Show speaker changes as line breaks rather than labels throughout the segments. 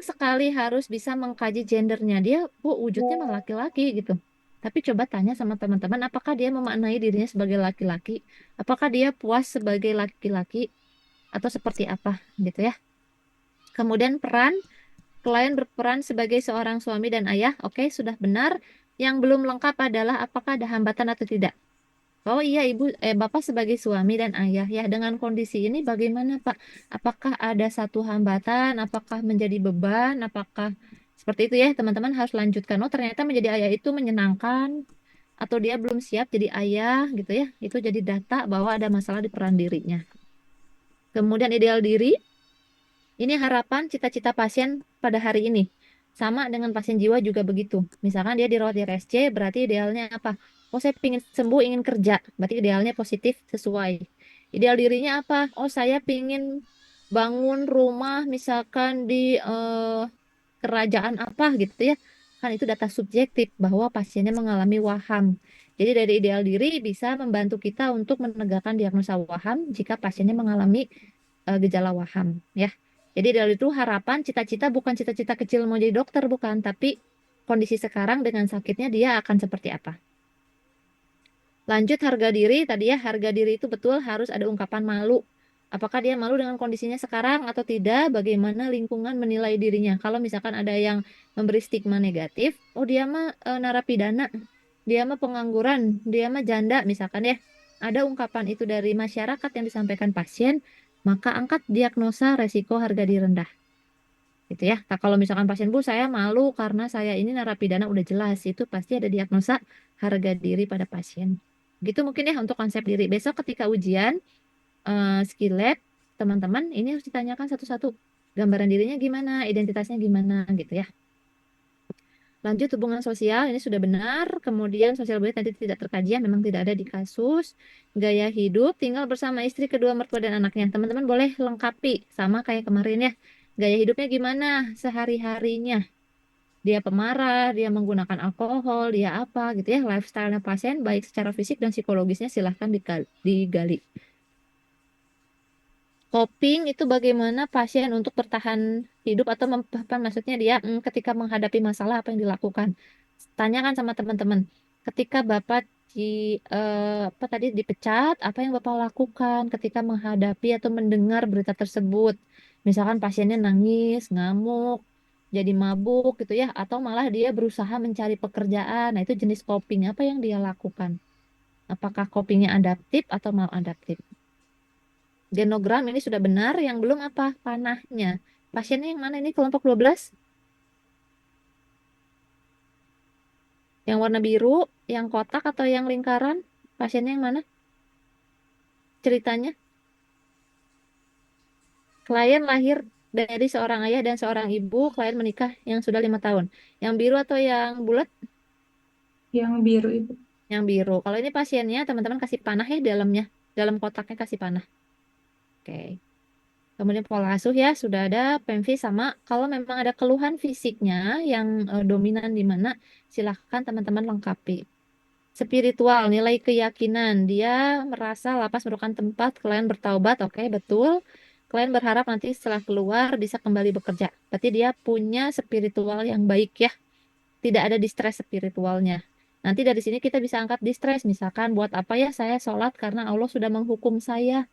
sekali harus bisa mengkaji gendernya. Dia, bu, wujudnya mah laki-laki gitu. Tapi coba tanya sama teman-teman, apakah dia memaknai dirinya sebagai laki-laki? Apakah dia puas sebagai laki-laki? Atau seperti apa gitu ya. Kemudian peran, klien berperan sebagai seorang suami dan ayah. Oke, sudah benar. Yang belum lengkap adalah apakah ada hambatan atau tidak. Oh iya, Bapak sebagai suami dan ayah ya, dengan kondisi ini bagaimana Pak? Apakah ada satu hambatan? Apakah menjadi beban? Apakah seperti itu ya, teman-teman harus lanjutkan. Oh, ternyata menjadi ayah itu menyenangkan atau dia belum siap jadi ayah gitu ya. Itu jadi data bahwa ada masalah di peran dirinya. Kemudian ideal diri, ini harapan cita-cita pasien pada hari ini. Sama dengan pasien jiwa juga begitu. Misalkan dia dirawat di RSC, berarti idealnya apa? Oh, saya ingin sembuh, ingin kerja. Berarti idealnya positif, sesuai. Ideal dirinya apa? Oh, saya ingin bangun rumah misalkan di kerajaan apa gitu ya. Kan itu data subjektif bahwa pasiennya mengalami waham. Jadi dari ideal diri bisa membantu kita untuk menegakkan diagnosa waham jika pasiennya mengalami gejala waham ya. Jadi dari itu harapan cita-cita bukan cita-cita kecil mau jadi dokter bukan, tapi kondisi sekarang dengan sakitnya dia akan seperti apa. Lanjut harga diri, tadi ya harga diri itu betul harus ada ungkapan malu. Apakah dia malu dengan kondisinya sekarang atau tidak? Bagaimana lingkungan menilai dirinya? Kalau misalkan ada yang memberi stigma negatif, oh dia mah narapidana, dia mah pengangguran, dia mah janda misalkan ya. Ada ungkapan itu dari masyarakat yang disampaikan pasien, maka angkat diagnosa resiko harga diri rendah. Gitu ya. Nah, kalau misalkan pasien bu saya malu karena saya ini narapidana udah jelas itu pasti ada diagnosa harga diri pada pasien. Gitu mungkin ya untuk konsep diri. Besok ketika ujian skill lab teman-teman ini harus ditanyakan satu-satu gambaran dirinya gimana, identitasnya gimana gitu ya. Lanjut hubungan sosial ini sudah benar. Kemudian sosial budaya tadi tidak terkaji ya, memang tidak ada di kasus. Gaya hidup tinggal bersama istri, kedua mertua dan anaknya. Teman-teman boleh lengkapi sama kayak kemarin ya. Gaya hidupnya gimana sehari-harinya? Dia pemarah, dia menggunakan alkohol, dia apa gitu ya. Lifestyle-nya pasien baik secara fisik dan psikologisnya silahkan digali. Coping itu bagaimana pasien untuk bertahan hidup atau apa maksudnya dia ketika menghadapi masalah apa yang dilakukan. Tanyakan sama teman-teman. Ketika Bapak apa tadi dipecat, apa yang Bapak lakukan ketika menghadapi atau mendengar berita tersebut? Misalkan pasiennya nangis, ngamuk, jadi mabuk gitu ya, atau malah dia berusaha mencari pekerjaan. Nah, itu jenis coping apa yang dia lakukan? Apakah copingnya adaptif atau maladaptif? Genogram ini sudah benar, yang belum apa? Panahnya. Pasiennya yang mana ini kelompok 12? Yang warna biru, yang kotak atau yang lingkaran? Pasiennya yang mana? Ceritanya, klien lahir dari seorang ayah dan seorang ibu, klien menikah yang sudah 5 tahun. Yang biru atau yang bulat?
Yang biru itu.
Yang biru. Kalau ini pasiennya, teman-teman kasih panah ya di dalamnya. Dalam kotaknya kasih panah. Oke. Kemudian pola asuh ya sudah ada PEMV sama kalau memang ada keluhan fisiknya yang dominan di mana silahkan teman-teman lengkapi. Spiritual, nilai keyakinan. Dia merasa lapas merupakan tempat klien bertaubat. Oke, betul. Klien berharap nanti setelah keluar bisa kembali bekerja. Berarti dia punya spiritual yang baik ya. Tidak ada distress spiritualnya. Nanti dari sini kita bisa angkat distress. Misalkan buat apa ya saya sholat karena Allah sudah menghukum saya.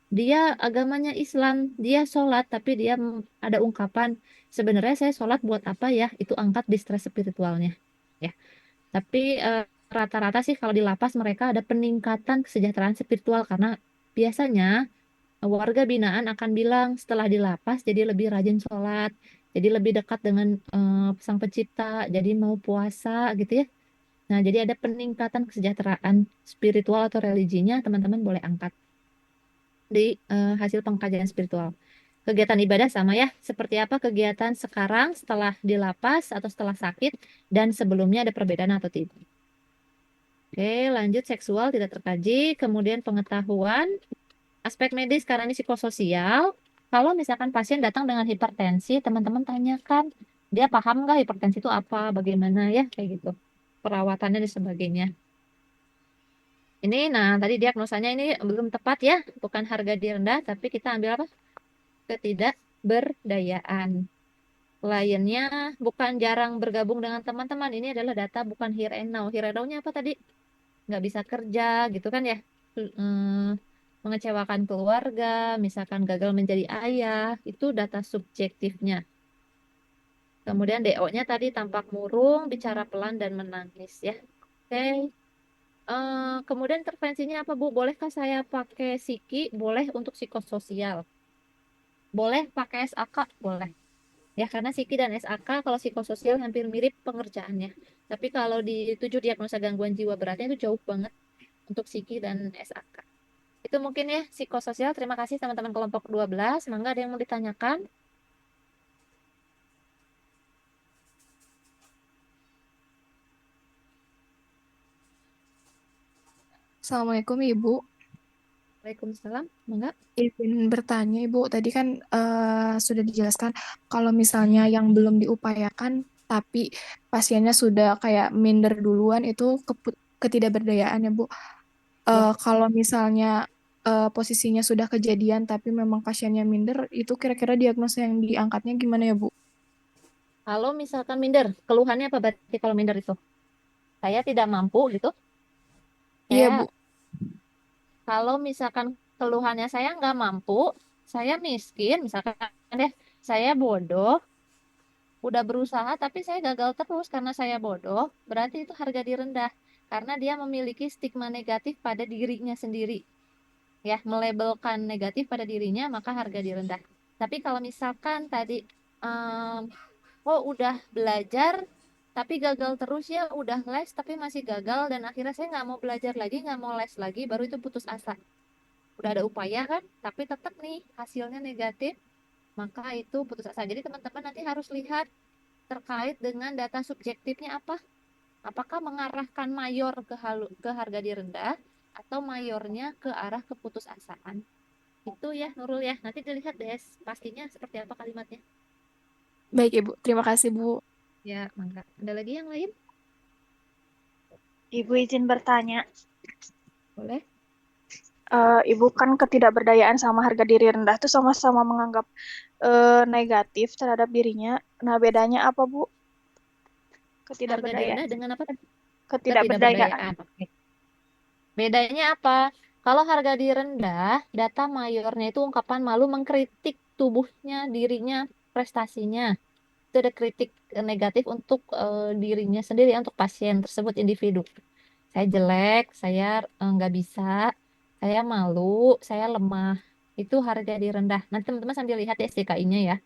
Dia agamanya Islam, dia sholat, tapi dia ada ungkapan, sebenarnya saya sholat buat apa ya? Itu angkat distress spiritualnya. Ya. Tapi rata-rata sih kalau di lapas mereka ada peningkatan kesejahteraan spiritual karena biasanya warga binaan akan bilang setelah di lapas jadi lebih rajin sholat, jadi lebih dekat dengan Sang Pencipta, jadi mau puasa gitu ya. Nah, jadi ada peningkatan kesejahteraan spiritual atau religinya, teman-teman boleh angkat di hasil pengkajian spiritual. Kegiatan ibadah sama ya, seperti apa kegiatan sekarang setelah di lapas atau setelah sakit dan sebelumnya ada perbedaan atau tidak. Oke, lanjut seksual tidak terkaji, kemudian pengetahuan, aspek medis karena ini psikososial. Kalau misalkan pasien datang dengan hipertensi, teman-teman tanyakan, dia paham nggak hipertensi itu apa, bagaimana ya, kayak gitu. Perawatannya dan sebagainya. Ini, nah tadi diagnosanya ini belum tepat ya, bukan harga diri rendah, tapi kita ambil apa? Ketidakberdayaan. Kliennya bukan jarang bergabung dengan teman-teman. Ini adalah data bukan here and now. Here and now-nya apa tadi? Nggak bisa kerja gitu kan ya. Mengecewakan keluarga, misalkan gagal menjadi ayah, itu data subjektifnya. Kemudian DO-nya tadi tampak murung, bicara pelan dan menangis ya. Oke. Kemudian intervensinya apa Bu? Bolehkah saya pakai psiki? Boleh untuk psikososial. Boleh pakai SAK? Boleh. Ya, karena psiki dan SAK kalau psikososial hampir mirip pengerjaannya. Tapi kalau di 7 diagnosa gangguan jiwa beratnya itu jauh banget untuk psiki dan SAK. Itu mungkin ya psikososial. Terima kasih teman-teman kelompok 12. Mangga ada yang mau ditanyakan?
Assalamualaikum Ibu.
Waalaikumsalam. Mangga.
Izin bertanya Ibu, tadi kan sudah dijelaskan kalau misalnya yang belum diupayakan tapi pasiennya sudah kayak minder duluan itu ketidakberdayaan ya Bu.
Ya.
Kalau misalnya posisinya sudah kejadian tapi memang pasiennya minder, itu kira-kira diagnosa yang diangkatnya gimana ya Bu?
Kalau misalkan minder, keluhannya apa berarti kalau minder itu? Saya tidak mampu gitu.
Iya
Saya
Bu.
kalau misalkan keluhannya saya nggak mampu, saya miskin, misalkan deh, saya bodoh, udah berusaha tapi saya gagal terus karena saya bodoh, berarti itu harga diri rendah. Karena dia memiliki stigma negatif pada dirinya sendiri. Ya, melabelkan negatif pada dirinya, maka harga diri rendah. Tapi kalau misalkan tadi, em, oh udah belajar, tapi gagal terus ya, udah les tapi masih gagal, dan akhirnya saya nggak mau belajar lagi, nggak mau les lagi, baru itu putus asa. Udah ada upaya kan, tapi tetap nih hasilnya negatif, maka itu putus asa. Jadi teman-teman nanti harus lihat terkait dengan data subjektifnya apa. Apakah mengarahkan mayor ke harga diri rendah atau mayornya ke arah keputusasaan. Itu ya Nurul ya. Nanti dilihat deh pastinya seperti apa kalimatnya.
Baik Ibu, terima kasih Bu.
Ya, mangga. Ada lagi yang lain?
Ibu izin bertanya.
Boleh.
Ibu kan ketidakberdayaan sama harga diri rendah tuh sama-sama menganggap negatif terhadap dirinya. Nah, bedanya apa, Bu?
Harga diri
Ketidakberdayaan.
rendah dengan apa?
Ketidakberdayaan.
Ketidakberdayaan. Oke. Bedanya apa? Kalau harga diri rendah, data mayornya itu ungkapan malu mengkritik tubuhnya, dirinya, prestasinya. Itu ada kritik negatif untuk dirinya sendiri, untuk pasien tersebut, individu. Saya jelek, saya nggak bisa, saya malu, saya lemah. Itu harga diri rendah. Nanti teman-teman sambil lihat ya SDKI-nya ya.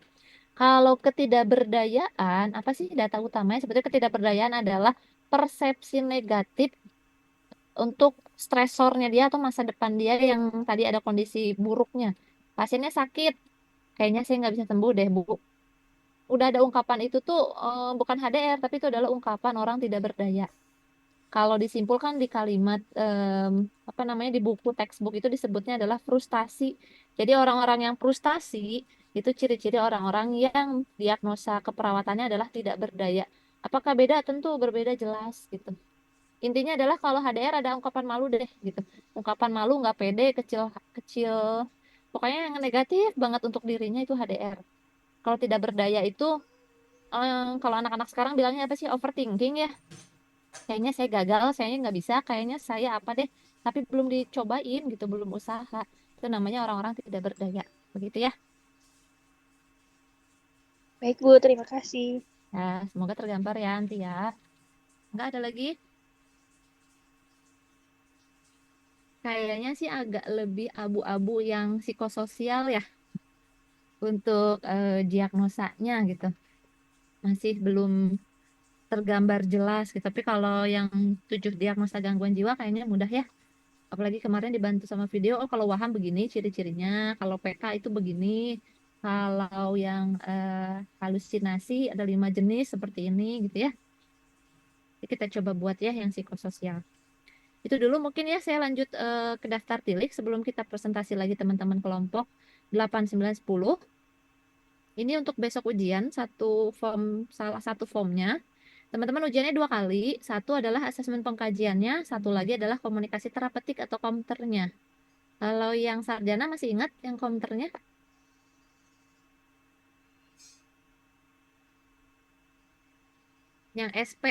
Kalau ketidakberdayaan, apa sih data utamanya? Sebetulnya ketidakberdayaan adalah persepsi negatif untuk stresornya dia atau masa depan dia yang tadi ada kondisi buruknya. Pasiennya sakit, kayaknya saya nggak bisa sembuh deh, Bu. Udah ada ungkapan itu tuh bukan HDR, tapi itu adalah ungkapan orang tidak berdaya. Kalau disimpulkan di kalimat apa namanya di buku textbook itu disebutnya adalah frustasi. Jadi orang-orang yang frustasi itu ciri-ciri orang-orang yang diagnosa keperawatannya adalah tidak berdaya. Apakah beda? Tentu berbeda jelas gitu. Intinya adalah kalau HDR ada ungkapan malu deh gitu. Ungkapan malu nggak pede, kecil kecil. Pokoknya yang negatif banget untuk dirinya itu HDR. Kalau tidak berdaya itu kalau anak-anak sekarang bilangnya apa sih overthinking ya? Kayaknya saya gagal, saya nggak bisa, kayaknya saya apa deh, tapi belum dicobain gitu, belum usaha. Itu namanya orang-orang tidak berdaya. Begitu ya.
Baik, Bu. Terima kasih.
Ya, semoga tergambar ya nanti ya. Nggak ada lagi? Kayaknya sih agak lebih abu-abu yang psikososial ya untuk diagnosanya gitu. Masih belum tergambar jelas gitu. Tapi kalau yang 7 diagnosa gangguan jiwa kayaknya mudah ya. Apalagi kemarin dibantu sama video, oh kalau waham begini ciri-cirinya, kalau PK itu begini, kalau yang halusinasi ada 5 jenis seperti ini gitu ya. Jadi kita coba buat ya yang psikososial. Itu dulu mungkin ya saya lanjut ke daftar tilik sebelum kita presentasi lagi teman-teman kelompok 8, 9, 10. Ini untuk besok ujian, salah satu formnya. Teman-teman ujiannya 2 kali. Satu adalah asesmen pengkajiannya, satu lagi adalah komunikasi terapeutik atau komternya. Kalau yang sarjana masih ingat yang komternya? Yang SP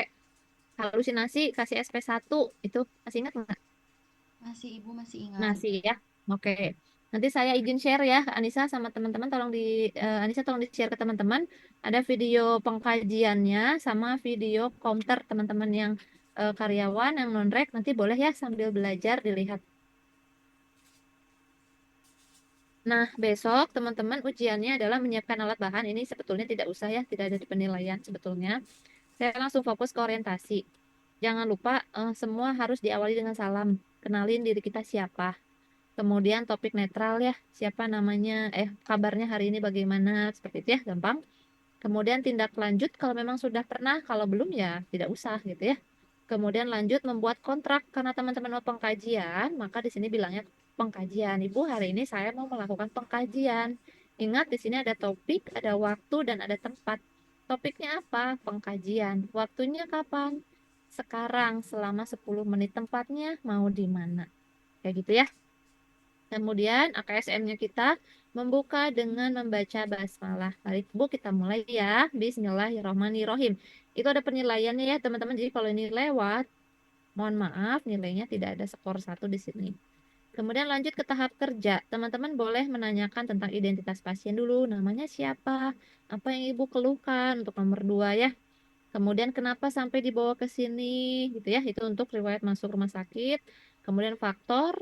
halusinasi kasih SP1 itu masih ingat nggak?
Masih Ibu, masih ingat.
Masih ya. Oke. Nanti saya izin share ya, Anissa sama teman-teman tolong Anissa tolong di-share ke teman-teman. Ada video pengkajiannya sama video counter teman-teman yang karyawan yang non-rek nanti boleh ya sambil belajar dilihat. Nah, besok teman-teman ujiannya adalah menyiapkan alat bahan. Ini sebetulnya tidak usah ya, tidak ada di penilaian sebetulnya. Saya langsung fokus ke orientasi. Jangan lupa semua harus diawali dengan salam. Kenalin diri kita siapa. Kemudian topik netral ya, siapa namanya, kabarnya hari ini bagaimana, seperti itu ya, gampang. Kemudian tindak lanjut kalau memang sudah pernah, kalau belum ya tidak usah gitu ya. Kemudian lanjut membuat kontrak karena teman-teman mau pengkajian, maka di sini bilangnya pengkajian. Ibu, hari ini saya mau melakukan pengkajian. Ingat di sini ada topik, ada waktu dan ada tempat. Topiknya apa? Pengkajian. Waktunya kapan? Sekarang selama 10 menit. Tempatnya mau di mana? Kayak gitu ya. Kemudian AKSM-nya kita membuka dengan membaca basmalah. Mari Bu kita mulai ya. Bismillahirrahmanirrahim. Itu ada penilaiannya ya teman-teman. Jadi kalau ini lewat, mohon maaf nilainya tidak ada skor 1 di sini. Kemudian lanjut ke tahap kerja. Teman-teman boleh menanyakan tentang identitas pasien dulu. Namanya siapa? Apa yang Ibu keluhkan untuk nomor 2 ya. Kemudian kenapa sampai dibawa ke sini gitu ya. Itu untuk riwayat masuk rumah sakit. Kemudian faktor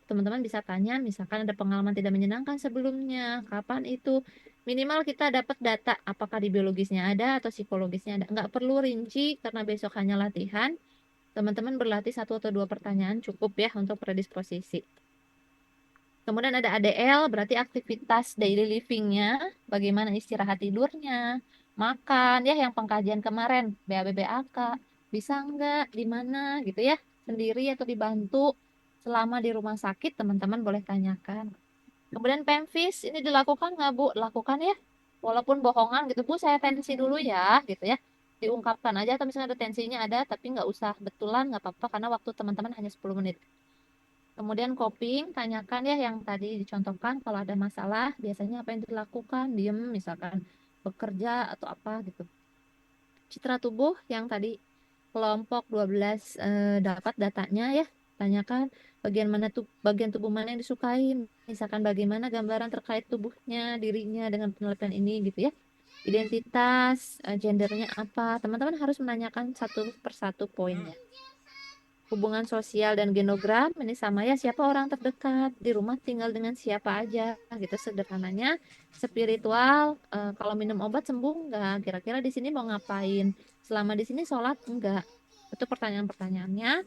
teman-teman bisa tanya misalkan ada pengalaman tidak menyenangkan sebelumnya. Kapan itu? Minimal kita dapat data apakah di biologisnya ada atau psikologisnya ada. Nggak perlu rinci karena besok hanya latihan. Teman-teman berlatih 1 atau 2 pertanyaan cukup ya untuk predisposisi. Kemudian ada ADL, berarti aktivitas daily living-nya, bagaimana istirahat tidurnya, makan, ya yang pengkajian kemarin, BAB-BAK, bisa enggak, di mana gitu ya, sendiri atau dibantu selama di rumah sakit, teman-teman boleh tanyakan. Kemudian PEMVIS, ini dilakukan nggak Bu? Lakukan ya, walaupun bohongan gitu, Bu saya tensi dulu ya, gitu ya. Diungkapkan aja, atau misalnya ada tensinya ada, tapi nggak usah betulan, nggak apa-apa, karena waktu teman-teman hanya 10 menit. Kemudian coping, tanyakan ya yang tadi dicontohkan kalau ada masalah, biasanya apa yang dilakukan, diem misalkan bekerja atau apa gitu. Citra tubuh yang tadi kelompok 12 dapat datanya ya, tanyakan bagian tubuh mana yang disukai, misalkan bagaimana gambaran terkait tubuhnya, dirinya dengan penelitian ini gitu ya. Identitas, gendernya apa, teman-teman harus menanyakan satu persatu poinnya. Hubungan sosial dan genogram ini sama ya, siapa orang terdekat di rumah, tinggal dengan siapa aja gitu sederhananya. Spiritual, kalau minum obat sembuh enggak, kira-kira di sini mau ngapain, selama di sini sholat enggak, itu pertanyaan-pertanyaannya.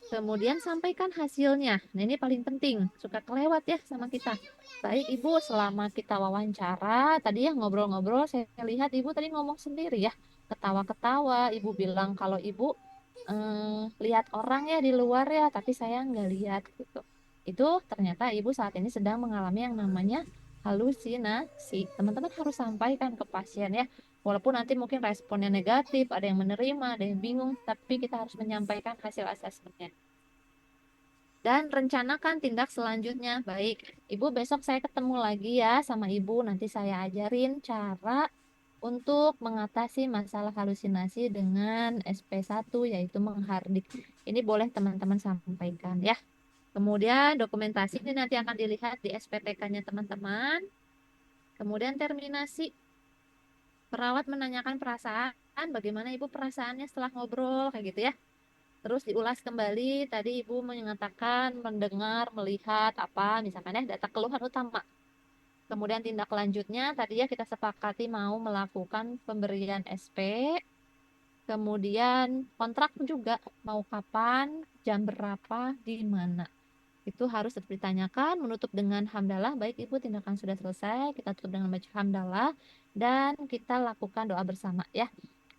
Kemudian sampaikan hasilnya, nah ini paling penting, suka kelewat ya sama kita. Baik Ibu, selama kita wawancara tadi ya ngobrol-ngobrol, saya lihat Ibu tadi ngomong sendiri ya, ketawa-ketawa. Ibu bilang kalau Ibu lihat orang ya di luar ya, tapi saya nggak lihat gitu. Itu ternyata ibu saat ini sedang mengalami yang namanya halusinasi. Teman-teman harus sampaikan ke pasien ya. Walaupun nanti mungkin responnya negatif, ada yang menerima, ada yang bingung, tapi kita harus menyampaikan hasil asesmennya. Dan rencanakan tindak selanjutnya. Baik, Ibu besok saya ketemu lagi ya sama Ibu. Nanti saya ajarin cara untuk mengatasi masalah halusinasi dengan SP1 yaitu menghardik. Ini boleh teman-teman sampaikan ya. Kemudian dokumentasi ini nanti akan dilihat di SPTK-nya teman-teman. Kemudian terminasi. Perawat menanyakan perasaan, bagaimana Ibu perasaannya setelah ngobrol kayak gitu ya. Terus diulas kembali, tadi Ibu menyatakan mendengar, melihat apa misalkan ya data keluhan utama. Kemudian tindak lanjutnya tadi ya kita sepakati mau melakukan pemberian SP, kemudian kontrak juga mau kapan, jam berapa, di mana. Itu harus tetap ditanyakan, menutup dengan hamdalah. Baik Ibu, tindakan sudah selesai, kita tutup dengan baca hamdalah dan kita lakukan doa bersama ya.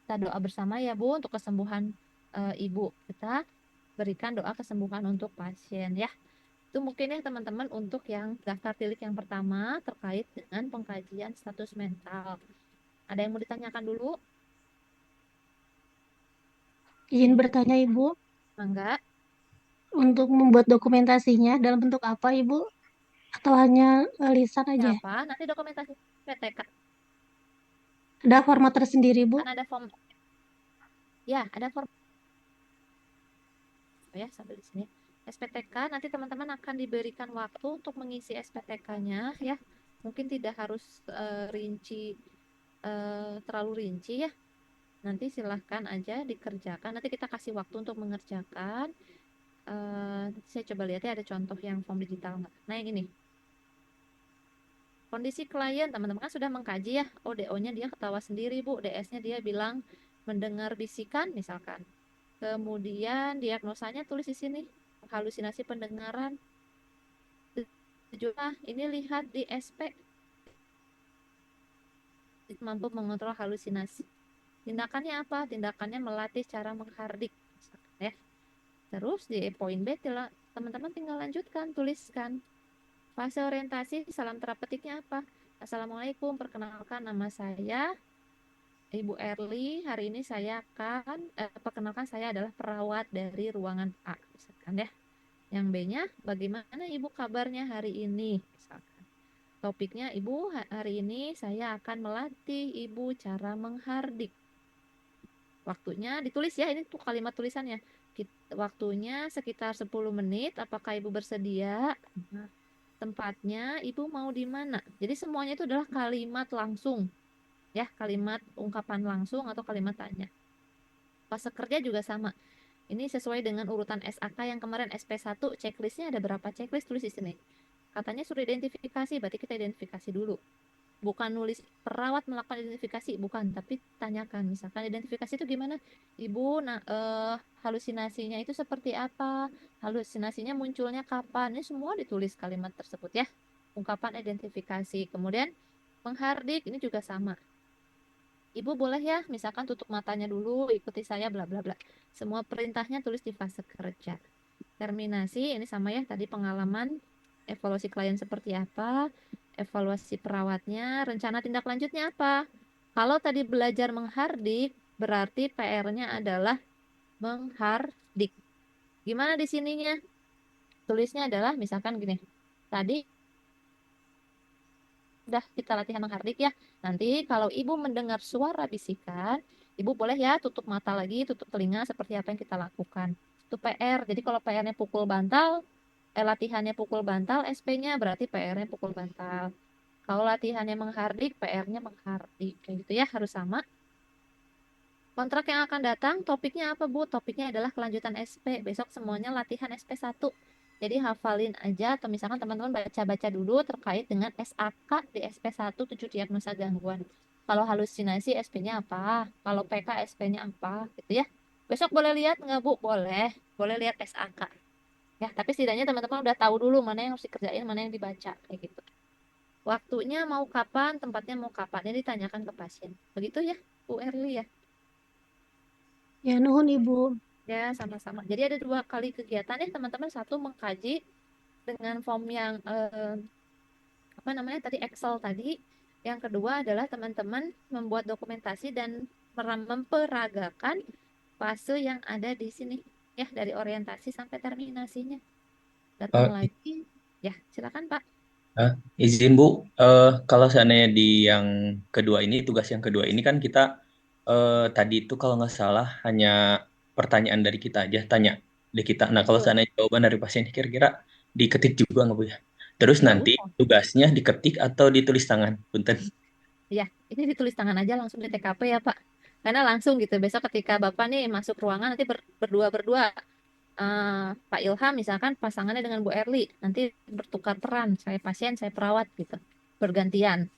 Kita doa bersama ya Bu untuk kesembuhan Ibu. Kita berikan doa kesembuhan untuk pasien ya. Itu mungkin ya teman-teman untuk yang daftar tilik yang pertama terkait dengan pengkajian status mental. Ada yang mau ditanyakan dulu?
Izin bertanya Ibu,
Enggak?
untuk membuat dokumentasinya dalam bentuk apa Ibu? Atau hanya lisan aja?
Apa? Nanti dokumentasi PTK.
Ada format tersendiri Bu?
Kan ada form Ya, ada form ya sambil di sini. SPTK nanti teman-teman akan diberikan waktu untuk mengisi SPTK-nya ya. Mungkin tidak harus terlalu rinci ya. Nanti silahkan aja dikerjakan. Nanti kita kasih waktu untuk mengerjakan. Saya coba lihat ya ada contoh yang form digital nggak. Nah yang ini. Kondisi klien, teman-teman kan sudah mengkaji ya. Oh, DO-nya dia ketawa sendiri, Bu. DS-nya dia bilang mendengar bisikan, misalkan. Kemudian diagnosanya tulis di sini. Halusinasi pendengaran. Ini lihat di SP. Mampu mengontrol halusinasi. Tindakannya apa? Tindakannya melatih cara menghardik. Misalkan, ya. Terus di poin B, teman-teman tinggal lanjutkan, tuliskan. Fase orientasi, salam terapeutiknya apa? Assalamualaikum, perkenalkan nama saya Ibu Erli. Hari ini saya akan perkenalkan, saya adalah perawat dari ruangan A, misalkan ya. Yang B-nya, bagaimana Ibu kabarnya hari ini? Misalkan. Topiknya, Ibu hari ini saya akan melatih Ibu cara menghardik. Waktunya ditulis ya, ini tuh kalimat tulisannya. Waktunya sekitar 10 menit, apakah Ibu bersedia? Tempatnya, Ibu mau di mana? Jadi semuanya itu adalah kalimat langsung. Ya, kalimat ungkapan langsung atau kalimat tanya. Pas kerja juga sama. Ini sesuai dengan urutan SAK yang kemarin SP1, checklistnya ada berapa checklist, tulis di sini. Katanya suruh identifikasi, berarti kita identifikasi dulu. Bukan nulis perawat melakukan identifikasi, bukan, tapi tanyakan. Misalkan identifikasi itu gimana? Ibu, halusinasinya itu seperti apa? Halusinasinya munculnya kapan? Ini semua ditulis kalimat tersebut ya. Ungkapan identifikasi. Kemudian menghardik, ini juga sama. Ibu boleh ya, misalkan tutup matanya dulu, ikuti saya, bla bla bla. Semua perintahnya tulis di fase kerja. Terminasi, ini sama ya, tadi pengalaman, evaluasi klien seperti apa, evaluasi perawatnya, rencana tindak lanjutnya apa. Kalau tadi belajar menghardik, berarti PR-nya adalah menghardik. Gimana di sininya? Tulisnya adalah misalkan gini, tadi udah kita latihan menghardik ya. Nanti kalau ibu mendengar suara bisikan, ibu boleh ya tutup mata lagi, tutup telinga seperti apa yang kita lakukan. Itu PR. Jadi kalau PR-nya pukul bantal, latihannya pukul bantal, SP-nya berarti PR-nya pukul bantal. Kalau latihannya menghardik, PR-nya menghardik. Kayak gitu ya, harus sama. Kontrak yang akan datang, topiknya apa Bu? Topiknya adalah kelanjutan SP. Besok semuanya latihan SP1. Jadi hafalin aja atau misalkan teman-teman baca-baca dulu terkait dengan SAK di SP1 7 diagnosa gangguan. Kalau halusinasi SP-nya apa? Kalau PK SP-nya apa? Gitu ya. Besok boleh lihat nggak Bu? Boleh. Boleh lihat SAK. Ya, tapi setidaknya teman-teman udah tahu dulu mana yang harus dikerjain, mana yang dibaca. Kayak gitu. Waktunya mau kapan, tempatnya mau kapan. Ini ditanyakan ke pasien. Begitu ya, Bu Erli ya.
Ya, nuhun Ibu.
Ya, sama-sama. Jadi ada 2 kali kegiatan ya teman-teman. Satu mengkaji dengan form yang apa namanya tadi Excel tadi. Yang kedua adalah teman-teman membuat dokumentasi dan memperagakan fase yang ada di sini ya dari orientasi sampai terminasinya. Datang
Eh,
lagi. Ya, silakan Pak.
izin Bu, kalau seandainya di yang kedua ini, tugas yang kedua ini kan kita tadi itu kalau nggak salah hanya pertanyaan dari kita aja, tanya di kita. Nah, kalau
Betul.
seandainya jawaban dari pasien kira-kira diketik juga nggak Bu ya? Terus
Nggak
nanti
usah.
tugasnya diketik atau ditulis tangan, Punten.
Ya, ini ditulis tangan aja langsung di TKP ya Pak. Karena langsung gitu. Besok ketika Bapak nih masuk ruangan nanti berdua-berdua. Pak Ilham misalkan pasangannya dengan Bu Erli nanti bertukar peran, saya pasien saya perawat gitu, bergantian.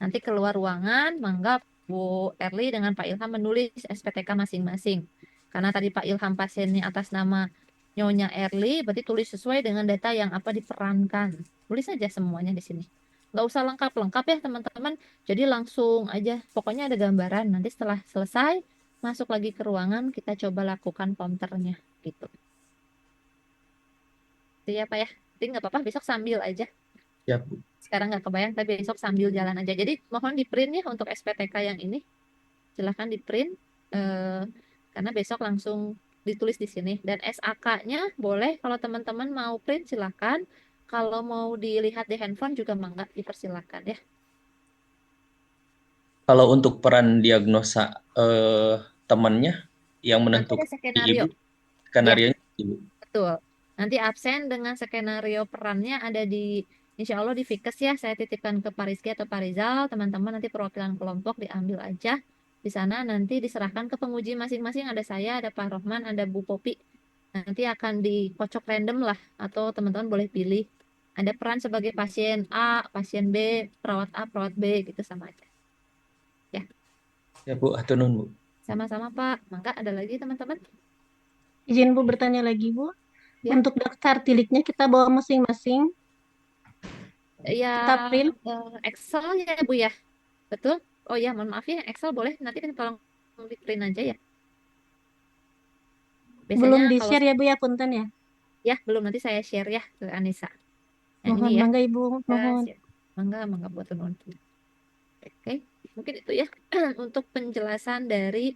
Nanti keluar ruangan mangga Bu Erli dengan Pak Ilham menulis SPTK masing-masing, karena tadi Pak Ilham pasiennya atas nama Nyonya Erli, berarti tulis sesuai dengan data yang apa diperankan, tulis aja semuanya di sini, nggak usah lengkap-lengkap ya teman-teman. Jadi langsung aja pokoknya ada gambaran. Nanti setelah selesai masuk lagi ke ruangan kita coba lakukan counternya gitu. Iya Pak ya. Jadi nggak apa-apa besok sambil aja.
Ya, Bu.
Sekarang nggak kebayang, tapi besok sambil jalan aja. Jadi mohon di print ya untuk SPTK yang ini. Silahkan di print. Karena besok langsung ditulis di sini. Dan SAK-nya boleh kalau teman-teman mau print silahkan. Kalau mau dilihat di handphone juga mangga dipersilahkan ya.
Kalau untuk peran diagnosa temannya, yang
Nanti ada
menentukan
skenario.
Ibu,
Ya,
skenario-nya Ibu.
betul. Nanti absen dengan skenario perannya ada di, insya Allah di Fikes ya. Saya titipkan ke Pak Rizky atau Pak Rizal. Teman-teman nanti perwakilan kelompok diambil aja. Di sana nanti diserahkan ke penguji masing-masing. Ada saya, ada Pak Rohman, ada Bu Popi. Nanti akan dikocok random lah. Atau teman-teman boleh pilih. Ada peran sebagai pasien A, pasien B, perawat A, perawat B, gitu sama aja. Ya,
Ya Bu, atur nuhun Bu.
sama-sama Pak. Mangga ada lagi teman-teman?
Izin Bu bertanya lagi Bu.
Ya,
Untuk daftar tileknya kita bawa masing-masing.
ya
Kita print.
Excel ya Bu ya. Betul? Oh ya, mohon maaf ya, Excel boleh nanti kita tolong di print aja ya. Biasanya
Belum
kalau
di-share ya Bu ya, punten ya.
ya belum nanti saya share ya ke Anissa. Yang ini
Mohon
ya.
mangga Ibu,
Ya,
mohon.
siap. Mangga buat teman. Oke, mungkin itu ya untuk penjelasan dari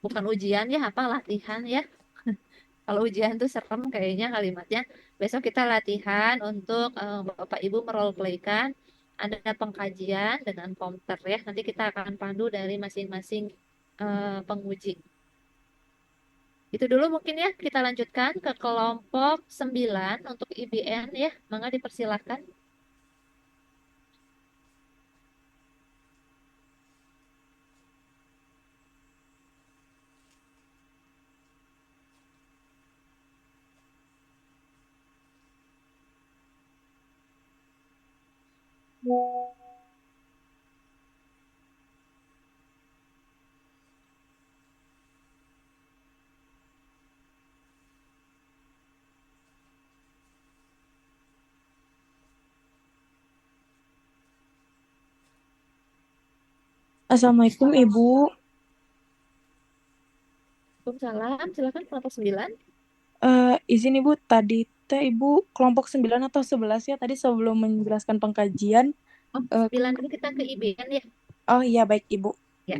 bukan ujian ya, apa latihan ya. Kalau ujian tuh serem kayaknya kalimatnya. Besok kita latihan untuk Bapak Ibu merole playkan. Ada pengkajian dengan komputer ya. Nanti kita akan pandu dari masing-masing penguji. Itu dulu mungkin ya. Kita lanjutkan ke kelompok 9 untuk IBN ya. Mangga dipersilahkan.
Assalamualaikum Ibu.
Waalaikumsalam. Silakan kelompok 9.
Izin Ibu, tadi teh Ibu kelompok 9 atau 11 ya tadi sebelum menjelaskan pengkajian.
Oh,
eh,
9 ini kita ke IBN ya.
oh iya baik Ibu.
Ya.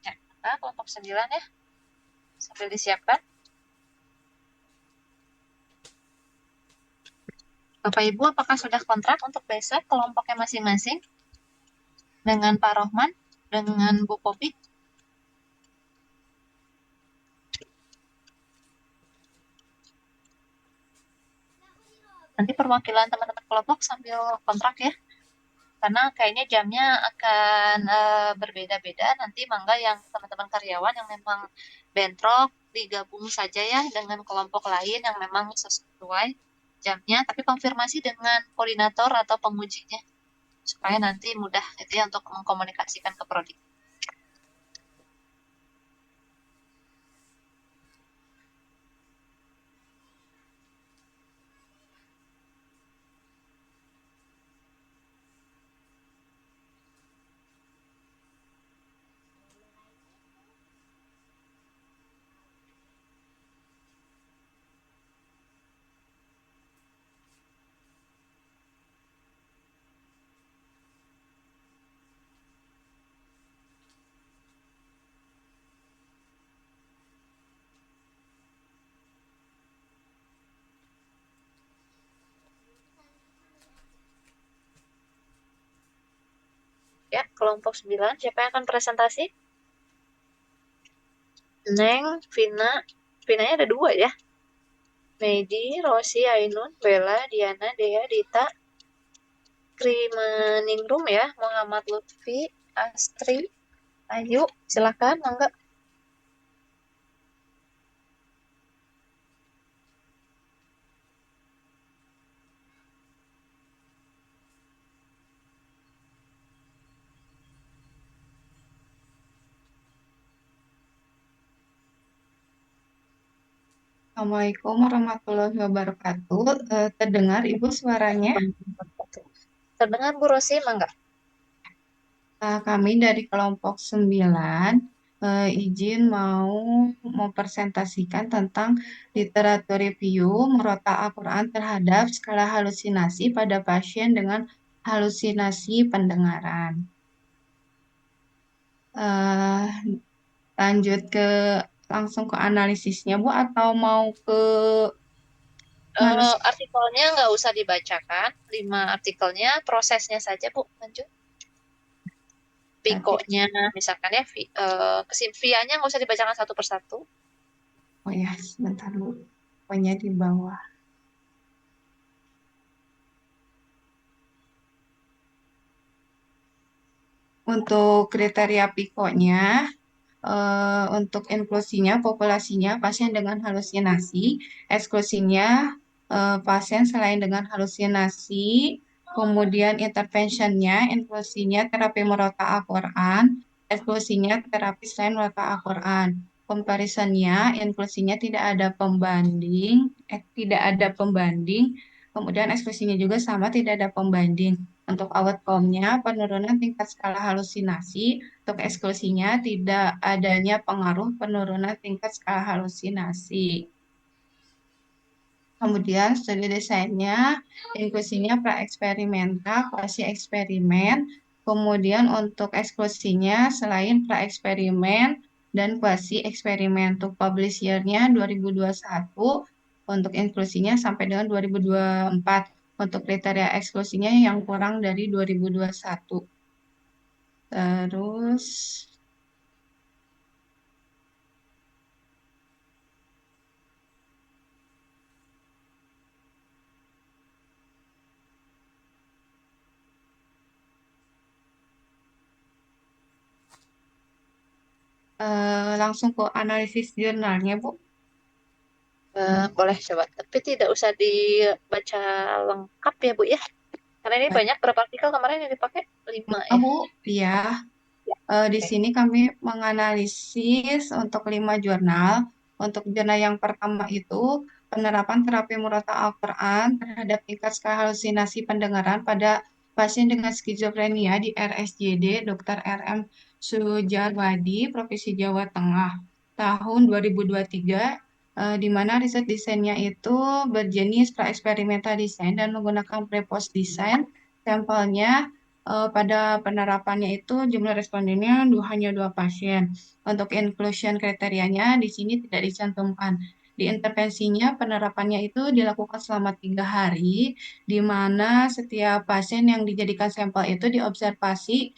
Ya, nah, kelompok 9 ya. Sambil disiapkan. Bapak Ibu, apakah sudah kontrak untuk besok kelompoknya masing-masing? Dengan Pak Rohman, dengan Bu Popi? Nanti perwakilan teman-teman kelompok sambil kontrak ya. Karena kayaknya jamnya akan berbeda-beda. Nanti mangga yang teman-teman karyawan yang memang bentrok digabung saja ya dengan kelompok lain yang memang sesuai jamnya. Tapi konfirmasi dengan koordinator atau pengujinya supaya nanti mudah itu ya untuk mengkomunikasikan ke prodi. Ya, kelompok 9. Siapa yang akan presentasi? Neng, Vina. Vinanya ada 2 ya. Medi, Rosi, Ainun, Bella, Diana, Dea, Dita, Krimaningrum ya. Muhammad Lutfi, Astri, Ayu. Silakan, mangga.
Assalamualaikum warahmatullahi wabarakatuh. Terdengar Ibu suaranya?
Terdengar Bu Rosi, mangga.
Kami dari kelompok 9 izin mau mempresentasikan tentang literatur review Murotal Al-Quran terhadap skala halusinasi pada pasien dengan halusinasi pendengaran. Eh, Lanjut langsung ke analisisnya Bu, atau mau ke
Artikelnya nggak usah dibacakan, 5 artikelnya, prosesnya saja Bu, lanjut. Pikonya, misalkan ya, kesimpulannya nggak usah dibacakan satu persatu.
Oh ya, sebentar Bu. Pokoknya di bawah. Untuk kriteria pikonya, untuk inklusinya, populasinya pasien dengan halusinasi, eksklusinya pasien selain dengan halusinasi, kemudian interventionnya, inklusinya terapi Murotal Al-Quran, eksklusinya terapi selain Murotal Al-Quran. Comparisonnya, inklusinya tidak ada pembanding, kemudian eksklusinya juga sama, tidak ada pembanding. Untuk outcome-nya, penurunan tingkat skala halusinasi. Untuk eksklusinya, tidak adanya pengaruh penurunan tingkat skala halusinasi. Kemudian studi desainnya, inklusinya pra-eksperimental, kuasi eksperimen. Kemudian untuk eksklusinya, selain pra-eksperimen dan kuasi eksperimen. Untuk publish year-nya 2021, untuk inklusinya sampai dengan 2024. Untuk kriteria eksklusinya yang kurang dari 2021. Terus langsung ke analisis jurnalnya, Bu.
Boleh coba, tapi tidak usah dibaca lengkap ya Bu ya. Karena ini
Baik.
banyak, berapa artikel kemarin yang dipakai? 5 ya.
Bu, ya. Di sini kami menganalisis untuk 5 jurnal. Untuk jurnal yang pertama itu penerapan terapi Murotal Al-Quran terhadap tingkat skala halusinasi pendengaran pada pasien dengan skizofrenia di RSJD Dr. RM Sujarwadi, Provinsi Jawa Tengah, tahun 2023, di mana riset desainnya itu berjenis pra-eksperimental design dan menggunakan pre-post design. Sampelnya pada penerapannya itu jumlah respondennya hanya 2 pasien. Untuk inclusion kriterianya di sini tidak dicantumkan. Di intervensinya penerapannya itu dilakukan selama 3 hari, di mana setiap pasien yang dijadikan sampel itu diobservasi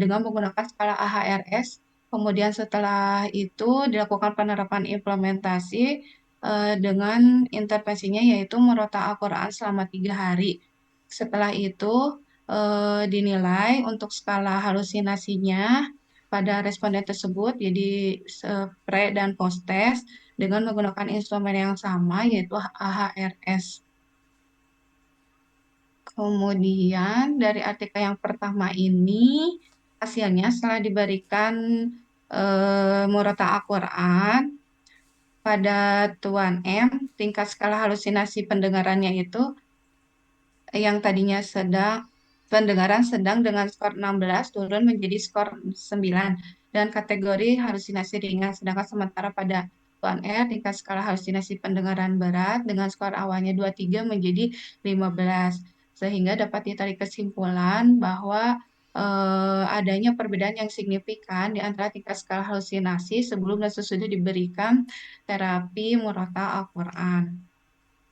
dengan menggunakan skala AHRS. Kemudian setelah itu dilakukan penerapan implementasi dengan intervensinya yaitu Murotal Al-Quran selama 3 hari. Setelah itu dinilai untuk skala halusinasinya pada responden tersebut, jadi pre dan post test dengan menggunakan instrumen yang sama yaitu AHRS. Kemudian dari artikel yang pertama ini hasilnya setelah diberikan Murotal Al-Quran pada Tuan M, tingkat skala halusinasi pendengarannya itu yang tadinya pendengaran sedang dengan skor 16 turun menjadi skor 9 dan kategori halusinasi ringan, sedangkan sementara pada Tuan R tingkat skala halusinasi pendengaran berat dengan skor awalnya 23 menjadi 15, sehingga dapat ditarik kesimpulan bahwa adanya perbedaan yang signifikan di antara tingkat skala halusinasi sebelum dan sesudah diberikan terapi Murotal Al-Quran.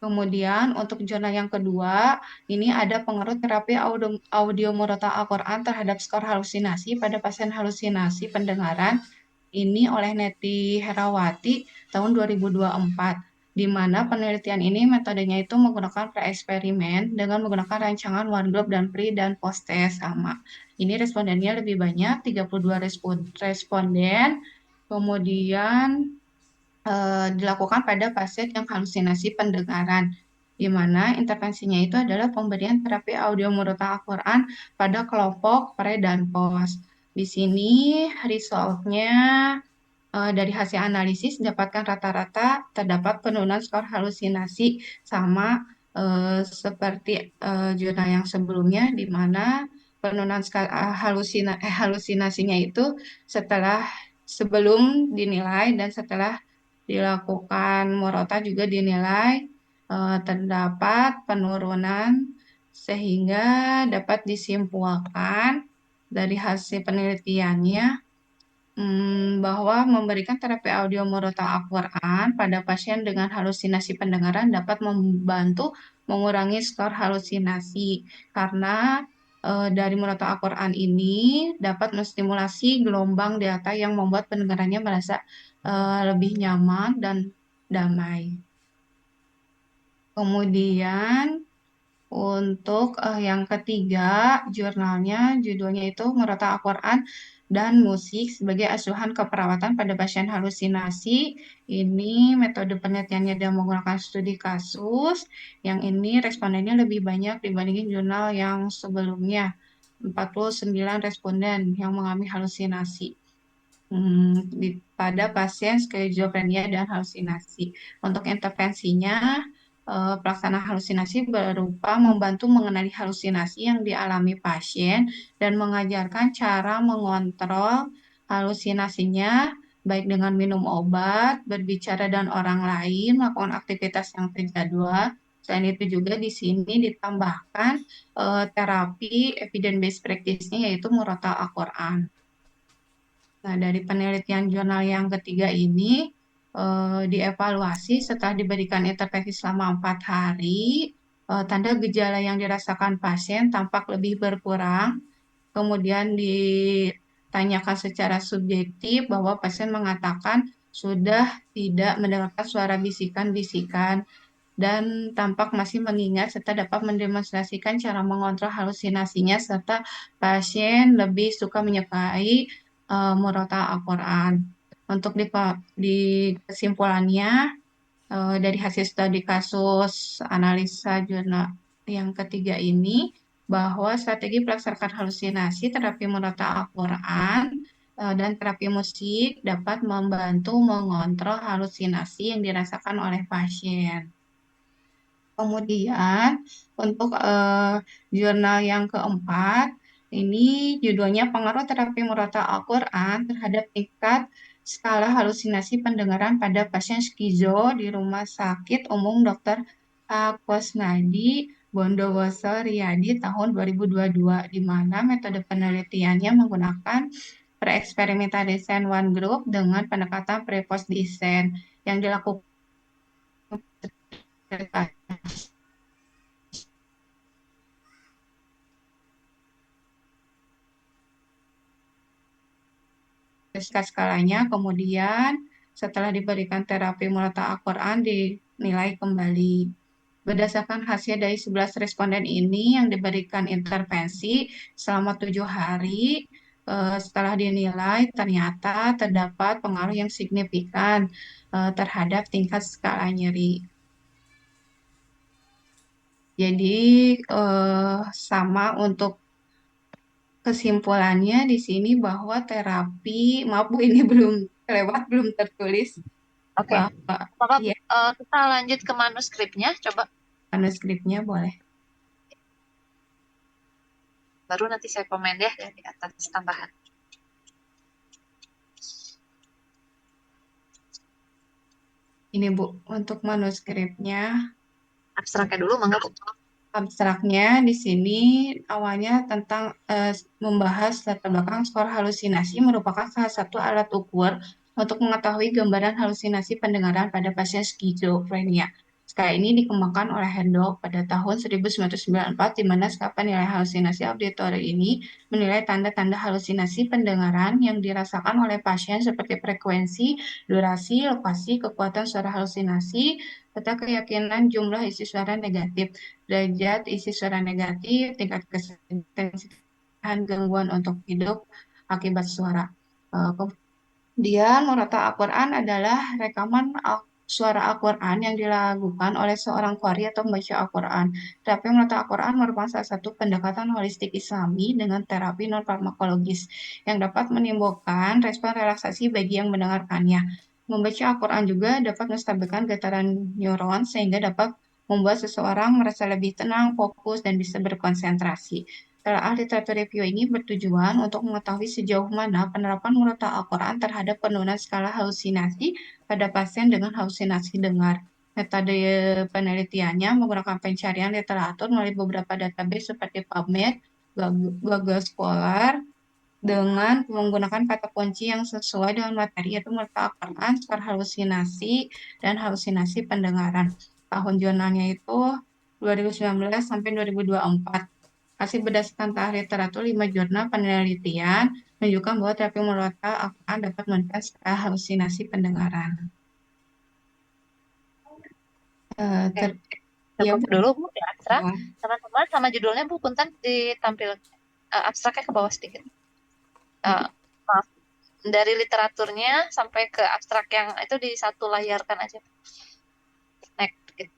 Kemudian untuk jurnal yang kedua, ini ada pengaruh terapi audio Murotal Al-Quran terhadap skor halusinasi pada pasien halusinasi pendengaran. Ini oleh Neti Herawati tahun 2024, di mana penelitian ini metodenya itu menggunakan pre-eksperimen dengan menggunakan rancangan one group dan pre dan post test sama. Ini respondennya lebih banyak, 32 responden. Kemudian dilakukan pada pasien yang halusinasi pendengaran, di mana intervensinya itu adalah pemberian terapi audio Murotal Al-Quran pada kelompok pre dan post. Di sini resultnya dari hasil analisis dapatkan rata-rata terdapat penurunan skor halusinasi sama seperti jurnal yang sebelumnya, di mana penurunan halusinasinya itu sebelum dinilai dan setelah dilakukan Murata juga dinilai terdapat penurunan, sehingga dapat disimpulkan dari hasil penelitiannya bahwa memberikan terapi audio Murata Al-Quran pada pasien dengan halusinasi pendengaran dapat membantu mengurangi skor halusinasi, karena dari Murata Al-Quran ini dapat menstimulasi gelombang delta yang membuat pendengarannya merasa lebih nyaman dan damai. Kemudian untuk yang ketiga, judulnya itu Murata Al-Quran dan Musik sebagai asuhan keperawatan pada pasien halusinasi. Ini metode penelitiannya dengan menggunakan studi kasus. Yang ini respondennya lebih banyak dibandingin jurnal yang sebelumnya. 49 responden yang mengalami halusinasi pada pasien skizofrenia dan halusinasi. Untuk intervensinya, pelaksanaan halusinasi berupa membantu mengenali halusinasi yang dialami pasien dan mengajarkan cara mengontrol halusinasinya, baik dengan minum obat, berbicara dengan orang lain, melakukan aktivitas yang terjadwal. Selain itu juga di sini ditambahkan terapi evidence-based practice-nya, yaitu Murata Al-Quran. Nah, dari penelitian jurnal yang ketiga ini dievaluasi setelah diberikan intervensi selama 4 hari, tanda gejala yang dirasakan pasien tampak lebih berkurang. Kemudian ditanyakan secara subjektif bahwa pasien mengatakan sudah tidak mendengarkan suara bisikan-bisikan dan tampak masih mengingat serta dapat mendemonstrasikan cara mengontrol halusinasinya, serta pasien lebih suka menyukai Murata Al-Quran. Untuk di kesimpulannya, dari hasil studi kasus analisa jurnal yang ketiga ini, bahwa strategi pelaksanaan halusinasi, terapi Murata Al-Quran, dan terapi musik dapat membantu mengontrol halusinasi yang dirasakan oleh pasien. Kemudian untuk jurnal yang keempat, ini judulnya Pengaruh Terapi Murata Al-Quran terhadap tingkat skala halusinasi pendengaran pada pasien skizo di Rumah Sakit Umum Dr. Kusnadi Bondowoso Riyadi tahun 2022, di mana metode penelitiannya menggunakan pre-experimental design one group dengan pendekatan pre-post design yang dilakukan skalanya. Kemudian setelah diberikan terapi Murata Al-Quran dinilai kembali. Berdasarkan hasil dari 11 responden ini yang diberikan intervensi selama 7 hari, setelah dinilai ternyata terdapat pengaruh yang signifikan terhadap tingkat skala nyeri. Jadi sama untuk kesimpulannya di sini bahwa terapi, maaf Bu, ini belum lewat, belum tertulis.
Oke,
Bahwa ya,
kita lanjut ke manuskripnya, coba.
manuskripnya boleh.
Baru nanti saya komen ya di atas tambahan.
Ini Bu, untuk manuskripnya.
Abstraknya dulu, mangga Bu.
Abstraknya di sini awalnya tentang membahas latar belakang skor halusinasi merupakan salah satu alat ukur untuk mengetahui gambaran halusinasi pendengaran pada pasien skizofrenia. Skala ini dikembangkan oleh Herndorf pada tahun 1994, di mana skala penilaian halusinasi auditori ini menilai tanda-tanda halusinasi pendengaran yang dirasakan oleh pasien seperti frekuensi, durasi, lokasi, kekuatan suara halusinasi, serta keyakinan jumlah isi suara negatif, derajat isi suara negatif, tingkat kesensitivitan gangguan untuk hidup akibat suara. Kemudian Murata Al-Quran adalah rekaman suara Al-Quran yang dilakukan oleh seorang qari atau membaca Al-Quran. Terapi murotal Al-Quran merupakan salah satu pendekatan holistik Islami dengan terapi non-farmakologis yang dapat menimbulkan respon relaksasi bagi yang mendengarkannya. Membaca Al-Quran juga dapat menstabilkan getaran neuron sehingga dapat membuat seseorang merasa lebih tenang, fokus, dan bisa berkonsentrasi. Telah literatur review ini bertujuan untuk mengetahui sejauh mana penerapan murotal Al-Quran terhadap penurunan skala halusinasi pada pasien dengan halusinasi dengar. Metode penelitiannya menggunakan pencarian literatur melalui beberapa database seperti PubMed, Google Scholar, dengan menggunakan kata kunci yang sesuai dengan materi, yaitu murotal Al-Quran, skala halusinasi, dan halusinasi pendengaran. Tahun jurnalnya itu 2019 sampai 2024. Hasil berdasarkan tahap literatur 5 jurnal penelitian menunjukkan bahwa terapi murotal Al-Quran dapat menurunkan skala halusinasi pendengaran.
Oke,
Ya,
cukup
Bu.
dulu Bu di abstrak.
Ya.
Teman-teman sama judulnya Bu Punten ditampil abstraknya ke bawah sedikit. Maaf, dari literaturnya sampai ke abstrak yang itu di satu layarkan aja. Naik dikit.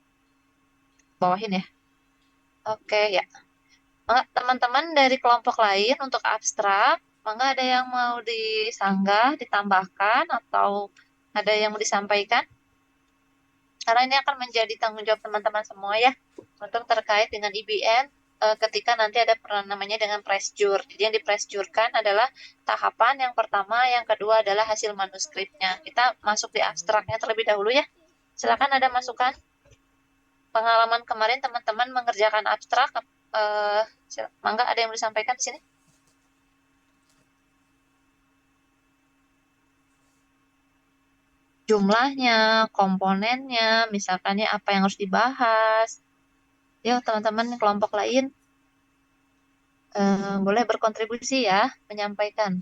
Bawahin ya. Oke ya. Teman-teman dari kelompok lain untuk abstrak, mangga ada yang mau disanggah, ditambahkan, atau ada yang mau disampaikan? Karena ini akan menjadi tanggung jawab teman-teman semua ya, untuk terkait dengan IBN ketika nanti ada namanya dengan press-jur. Jadi yang di-press-jurkan adalah tahapan yang pertama, yang kedua adalah hasil manuskripnya. Kita masuk di abstraknya terlebih dahulu ya. Silakan ada masukan. Pengalaman kemarin teman-teman mengerjakan abstrak, mangga ada yang mau disampaikan di sini? Jumlahnya, komponennya, misalkannya apa yang harus dibahas. Yuk teman-teman kelompok lain boleh berkontribusi ya, menyampaikan.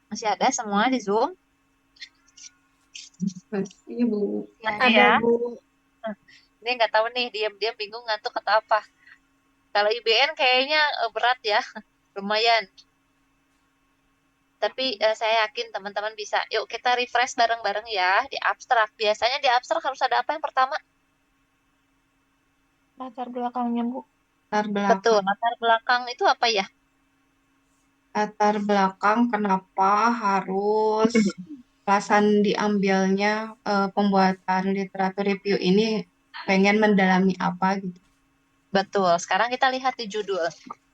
Masih ada semua di Zoom?
Iya, Bu.
Masih
Ada,
ya?
Bu.
Ini nggak tahu nih, diam-diam bingung ngantuk atau apa. Kalau IBN kayaknya berat ya, lumayan. Tapi saya yakin teman-teman bisa. Yuk kita refresh bareng-bareng ya di abstrak. Biasanya di abstrak harus ada apa yang pertama?
Latar belakangnya, Bu.
Latar
Betul,
belakang.
latar belakang itu apa ya?
Latar belakang kenapa harus alasan diambilnya pembuatan literatur review ini, pengen mendalami apa gitu.
Betul, sekarang kita lihat di judul.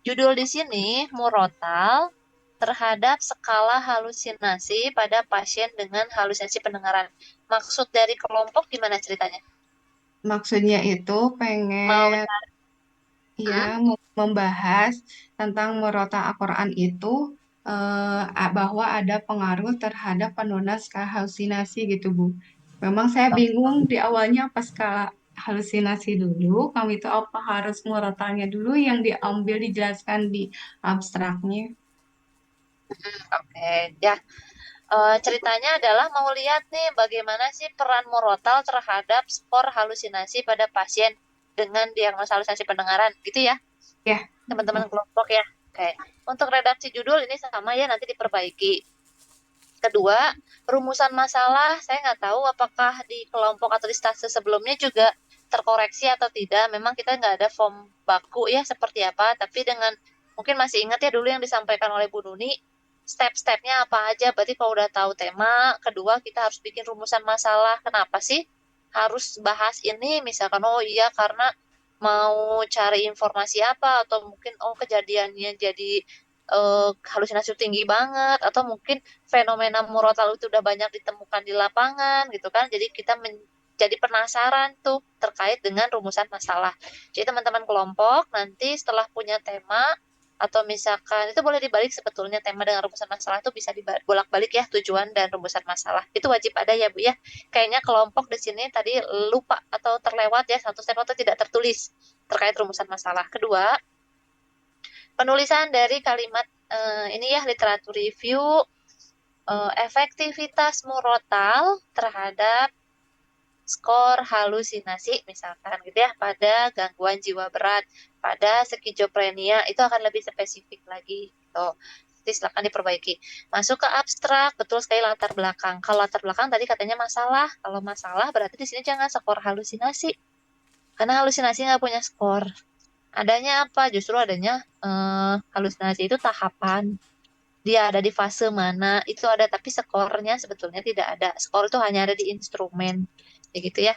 Judul di sini, murotal terhadap skala halusinasi pada pasien dengan halusinasi pendengaran. Maksud dari kelompok gimana ceritanya?
Maksudnya itu
Mau
pengen ya membahas tentang murotal Al-Quran itu bahwa ada pengaruh terhadap penurunan skala halusinasi gitu, Bu. Memang saya bingung di awalnya pas skala halusinasi dulu, kami itu apa harus murotalnya dulu yang diambil dijelaskan di abstraknya.
Oke, ya. Ceritanya adalah mau lihat nih bagaimana sih peran murotal terhadap skor halusinasi pada pasien dengan diagnosa halusinasi pendengaran, gitu ya,
Ya,
teman-teman kelompok ya. Oke, untuk redaksi judul ini sama ya, nanti diperbaiki. Kedua, rumusan masalah, saya nggak tahu apakah di kelompok atau di stase sebelumnya juga terkoreksi atau tidak. Memang kita nggak ada form baku ya seperti apa, tapi dengan mungkin masih ingat ya dulu yang disampaikan oleh Bu Nuni, step-stepnya apa aja. Berarti kalau udah tahu tema, kedua kita harus bikin rumusan masalah. Kenapa sih harus bahas ini? Misalkan, oh iya karena mau cari informasi apa, atau mungkin oh kejadiannya jadi halusinasi tinggi banget, atau mungkin fenomena murotal itu udah banyak ditemukan di lapangan gitu kan. Jadi kita jadi penasaran tuh terkait dengan rumusan masalah. Jadi teman-teman kelompok nanti setelah punya tema atau misalkan itu boleh dibalik, sebetulnya tema dengan rumusan masalah itu bisa dibolak-balik ya, tujuan dan rumusan masalah. Itu wajib ada ya Bu ya. Kayaknya kelompok di sini tadi lupa atau terlewat ya satu step atau tidak tertulis terkait rumusan masalah. Kedua, penulisan dari kalimat ini ya, literatur review efektivitas murotal terhadap skor halusinasi misalkan gitu ya pada gangguan jiwa berat, pada skizofrenia itu akan lebih spesifik lagi gitu. Jadi silakan diperbaiki. Masuk ke abstrak, betul sekali latar belakang. Kalau latar belakang tadi katanya masalah. Kalau masalah berarti di sini jangan skor halusinasi. Karena halusinasi nggak punya skor. Adanya apa? Justru adanya halusinasi itu tahapan. Dia ada di fase mana, itu ada, tapi skornya sebetulnya tidak ada. Skor itu hanya ada di instrumen. Ya gitu ya.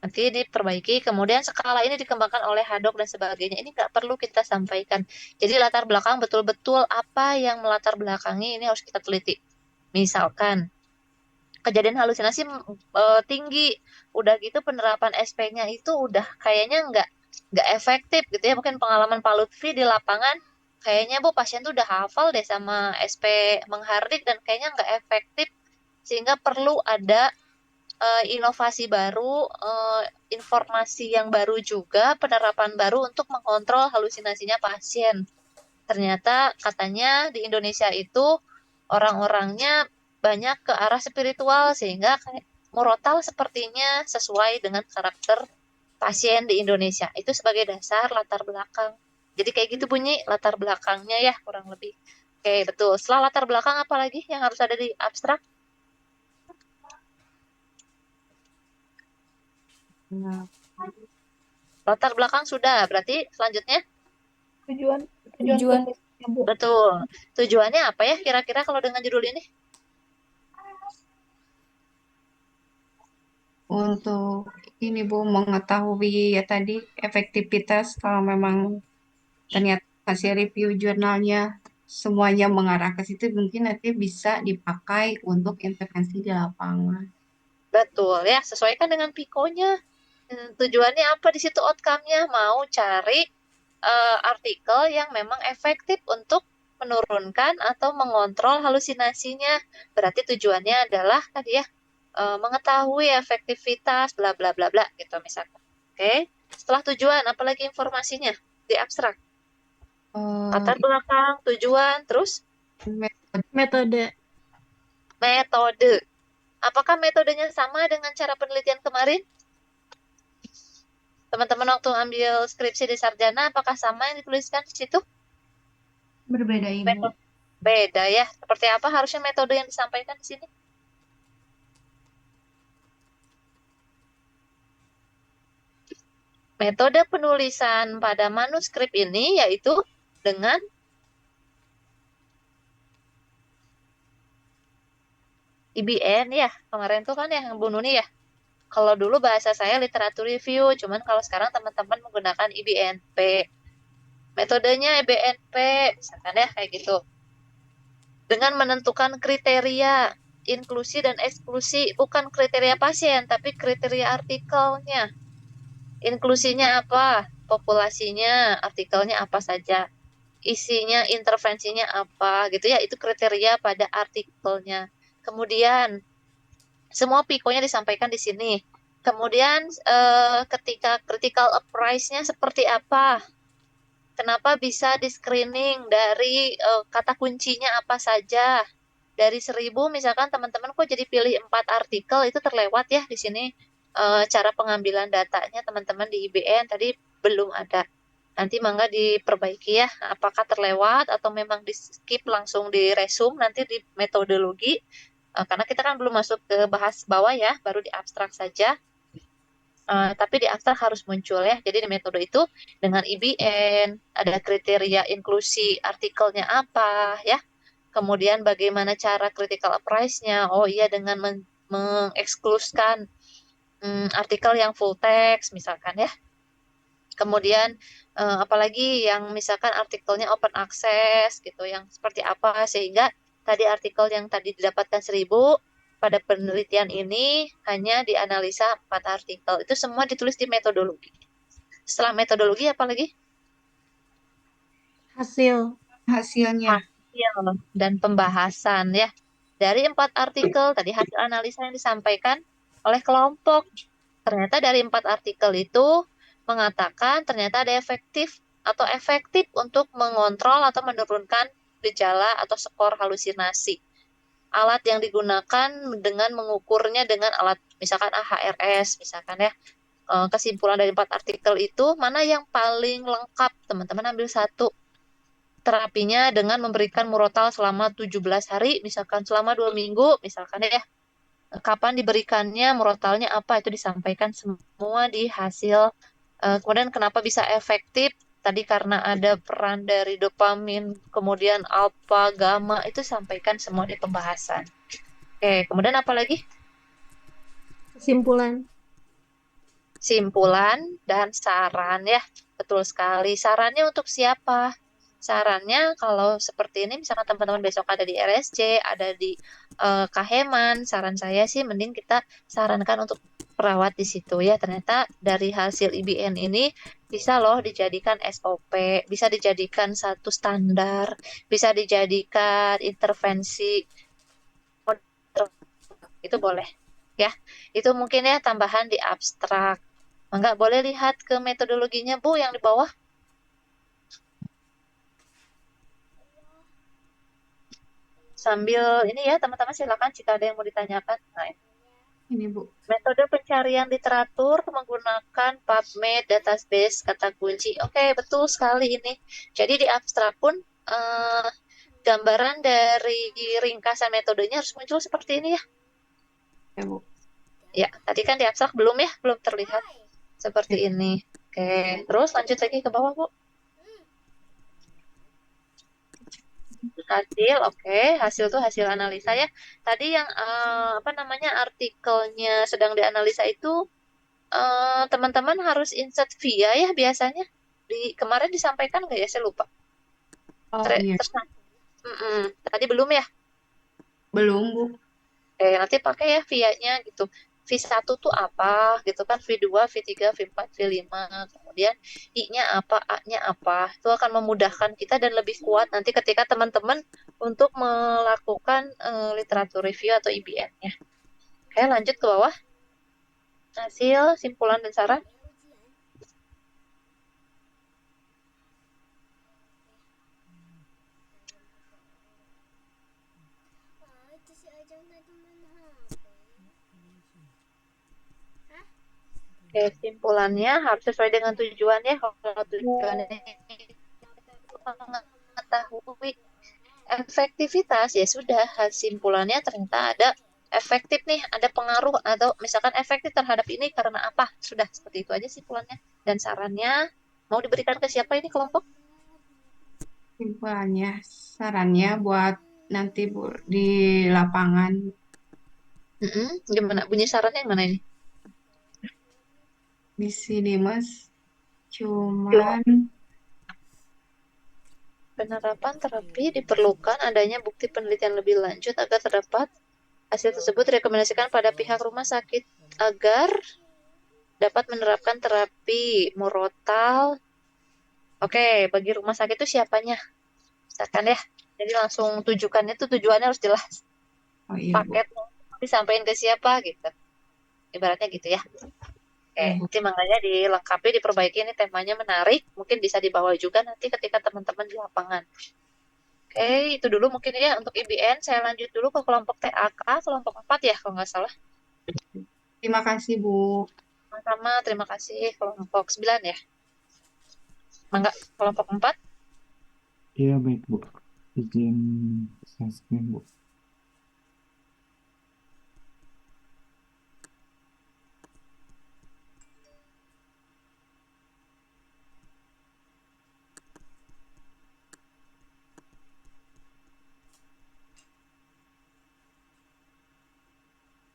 Nanti diperbaiki, kemudian skala ini dikembangkan oleh Haddock dan sebagainya. Ini nggak perlu kita sampaikan. Jadi latar belakang betul-betul apa yang melatar belakangi ini harus kita teliti. Misalkan, kejadian halusinasi tinggi, udah gitu penerapan SP-nya itu udah kayaknya nggak efektif gitu ya. Mungkin pengalaman Pak Lutfi di lapangan, kayaknya Bu pasien tuh udah hafal deh sama SP menghardik dan kayaknya nggak efektif, sehingga perlu ada inovasi baru, informasi yang baru juga, penerapan baru untuk mengontrol halusinasinya pasien. Ternyata katanya di Indonesia itu orang-orangnya banyak ke arah spiritual sehingga kayak murotal sepertinya sesuai dengan karakter pasien di Indonesia. Itu sebagai dasar latar belakang. Jadi kayak gitu bunyi latar belakangnya ya kurang lebih. Oke, betul. Setelah latar belakang apa lagi yang harus ada di abstrak?
Nah,
Latar belakang sudah, berarti selanjutnya
Tujuan
Tujuan.
profesinya, Bu.
betul. Tujuannya apa ya kira-kira kalau dengan judul ini?
untuk ini Bu mengetahui ya tadi efektivitas kalau memang ternyata hasil review jurnalnya semuanya mengarah ke situ mungkin nanti bisa dipakai untuk intervensi di lapangan.
Betul ya, sesuaikan dengan pikonya. Tujuannya apa di situ outcome-nya? Mau cari artikel yang memang efektif untuk menurunkan atau mengontrol halusinasinya. Berarti tujuannya adalah tadi ya mengetahui efektivitas bla bla bla bla gitu misalkan. Oke. Setelah tujuan, apalagi informasinya di abstrak. Latar belakang, tujuan, terus
Metode.
metode. Apakah metodenya sama dengan cara penelitian kemarin? Teman-teman waktu ambil skripsi di sarjana, apakah sama yang dituliskan di situ?
Berbeda Ibu.
Beda ya. Seperti apa harusnya metode yang disampaikan di sini? Metode penulisan pada manuskrip ini yaitu dengan IBN ya. Kemarin tuh kan yang Bu Nuni ya. Kalau dulu bahasa saya literatur review, cuman kalau sekarang teman-teman menggunakan IBNP. Metodenya IBNP, misalkan ya kayak gitu. Dengan menentukan kriteria inklusi dan eksklusi, bukan kriteria pasien, tapi kriteria artikelnya. Inklusinya apa? Populasinya, artikelnya apa saja. Isinya, intervensinya apa gitu ya. Itu kriteria pada artikelnya. Kemudian, semua pikonya disampaikan di sini. Kemudian, ketika critical appraise-nya seperti apa? Kenapa bisa di-screening dari kata kuncinya apa saja? Dari 1.000 misalkan teman-teman kok jadi pilih 4 artikel, itu terlewat ya di sini cara pengambilan datanya teman-teman di IBN tadi belum ada. Nanti mangga diperbaiki ya, apakah terlewat atau memang di skip langsung di resume nanti di metodologi. Karena kita kan belum masuk ke bahas bawah ya, baru di abstrak saja. Tapi di abstrak harus muncul ya. Jadi di metode itu dengan IBN, ada kriteria inklusi artikelnya apa ya. Kemudian bagaimana cara critical appraise-nya. Oh iya dengan mengekskluskan artikel yang full text misalkan ya. Kemudian apalagi yang misalkan artikelnya open access gitu, yang seperti apa sehingga tadi artikel yang tadi didapatkan 1.000 pada penelitian ini hanya dianalisa 4 artikel. Itu semua ditulis di metodologi. Setelah metodologi apa lagi?
Hasilnya.
Hasil dan pembahasan ya. Dari 4 artikel tadi hasil analisa yang disampaikan oleh kelompok. Ternyata dari 4 artikel itu mengatakan ternyata ada efektif untuk mengontrol atau menurunkan gejala atau skor halusinasi. alat yang digunakan dengan mengukurnya dengan alat misalkan AHRS misalkan ya. Kesimpulan dari 4 artikel itu mana yang paling lengkap? Teman-teman ambil satu. Terapinya dengan memberikan murotal selama 17 hari, misalkan selama 2 minggu, misalkan ya. Kapan diberikannya, murotalnya apa, itu disampaikan semua di hasil. Kemudian kenapa bisa efektif? Tadi karena ada peran dari dopamin, kemudian alfa, gamma, itu sampaikan semua di pembahasan. Oke, kemudian apa lagi?
Kesimpulan.
Simpulan dan saran ya. Betul sekali. Sarannya untuk siapa? Sarannya kalau seperti ini misalkan teman-teman besok ada di RSC, ada di Kaheman, saran saya sih mending kita sarankan untuk perawat di situ ya. Ternyata dari hasil IBN ini bisa loh dijadikan SOP, bisa dijadikan satu standar, bisa dijadikan intervensi. Itu boleh ya. Itu mungkin ya tambahan di abstrak. Enggak boleh lihat ke metodologinya Bu yang di bawah. Sambil ini ya teman-teman silakan jika ada yang mau ditanyakan. Nah,
Ini Bu.
metode pencarian literatur menggunakan PubMed, database, kata kunci. Oke, betul sekali ini. Jadi di abstrak pun gambaran dari ringkasan metodenya harus muncul seperti ini ya.
Ya Bu.
Ya, tadi kan di abstrak belum ya, belum terlihat seperti ini. Oke, terus lanjut lagi ke bawah Bu. Hasil, oke. Hasil tuh hasil analisa ya. Tadi yang apa namanya artikelnya sedang dianalisa itu teman-teman harus insert via ya biasanya. Kemarin disampaikan nggak ya? Saya lupa.
Oh iya,
Tadi belum ya?
belum Bu.
Nanti pakai ya via-nya gitu. V1 tuh apa gitu kan, V2, V3, V4, V5. Kemudian I-nya apa, A-nya apa. Itu akan memudahkan kita dan lebih kuat nanti ketika teman-teman untuk melakukan literatur review atau IBN-nya. Oke, lanjut ke bawah. Hasil, simpulan, dan saran. Oke, simpulannya harus sesuai dengan tujuannya. Kalau tujuannya mengetahui efektivitas, ya sudah, simpulannya ternyata ada efektif nih, ada pengaruh, atau misalkan efektif terhadap ini karena apa. Sudah, seperti itu aja simpulannya. Dan sarannya, mau diberikan ke siapa ini kelompok?
Simpulannya, sarannya buat nanti Bu di lapangan.
Gimana? Bunyi sarannya yang mana ini?
Di sini Mas, cuman
Penerapan terapi diperlukan adanya bukti penelitian lebih lanjut agar terdapat hasil tersebut direkomendasikan pada pihak rumah sakit agar dapat menerapkan terapi murotal. Oke, bagi rumah sakit itu siapanya? Misalkan ya, jadi langsung tujukannya tuh tujuannya harus jelas.
oh iya Bu.
Paket disampaikan ke siapa gitu. Ibaratnya gitu ya. Oke,
Ya, Bu.
nanti makanya dilengkapi, diperbaiki, ini temanya menarik. Mungkin bisa dibawa juga nanti ketika teman-teman di lapangan. Oke, itu dulu mungkin ya untuk IBN. Saya lanjut dulu ke kelompok TAK, kelompok 4 ya kalau nggak salah.
Terima kasih Bu.
Sama-sama, terima kasih. Kelompok 9 ya. Mangga, kelompok 4.
Iya baik Bu, izin share screen Bu.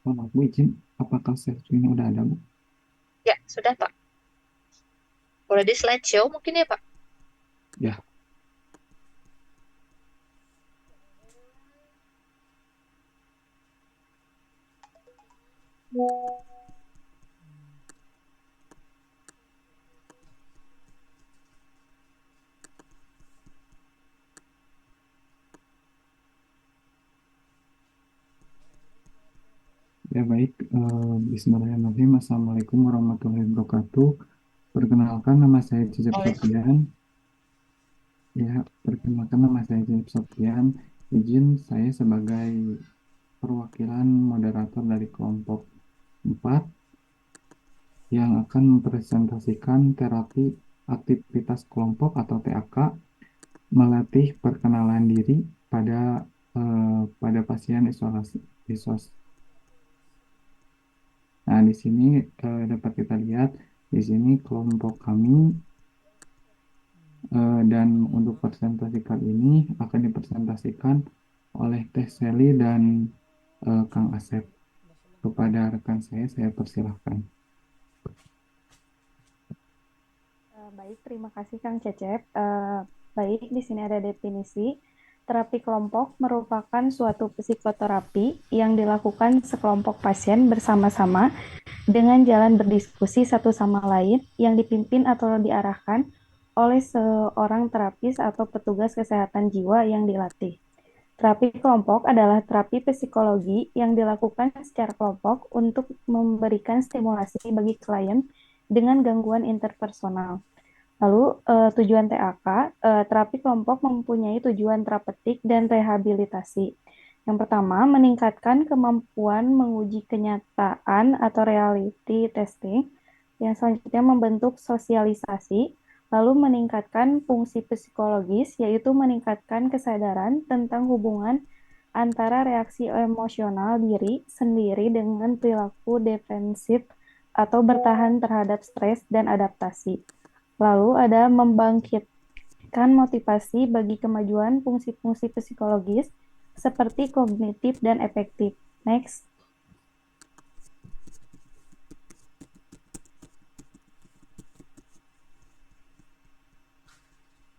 Maaf Bu, izin, apakah share screen udah ada Bu?
Ya, sudah Pak. Boleh di slideshow mungkin ya Pak?
Ya. Ya baik, Bismillahirrahmanirrahim. Assalamualaikum warahmatullahi wabarakatuh. Perkenalkan nama saya Cecep Sofian. Ya, perkenalkan nama saya Cecep Sofian. Izin saya sebagai perwakilan moderator dari kelompok 4 yang akan mempresentasikan terapi aktivitas kelompok atau TAK, melatih perkenalan diri pada pasien isolasi. Nah, di sini dapat kita lihat di sini kelompok kami dan untuk presentasi kali ini akan dipresentasikan oleh Teh Seli dan Kang Asep. Kepada rekan saya persilahkan.
Baik, terima kasih Kang Cecep. Baik, di sini ada definisi. Terapi kelompok merupakan suatu psikoterapi yang dilakukan sekelompok pasien bersama-sama dengan jalan berdiskusi satu sama lain yang dipimpin atau diarahkan oleh seorang terapis atau petugas kesehatan jiwa yang dilatih. Terapi kelompok adalah terapi psikologi yang dilakukan secara kelompok untuk memberikan stimulasi bagi klien dengan gangguan interpersonal. Lalu tujuan TAK, terapi kelompok mempunyai tujuan terapeutik dan rehabilitasi. Yang pertama, meningkatkan kemampuan menguji kenyataan atau reality testing. Yang selanjutnya membentuk sosialisasi, lalu meningkatkan fungsi psikologis, yaitu meningkatkan kesadaran tentang hubungan antara reaksi emosional diri sendiri dengan perilaku defensif atau bertahan terhadap stres dan adaptasi. Lalu ada membangkitkan motivasi bagi kemajuan fungsi-fungsi psikologis seperti kognitif dan efektif. Next.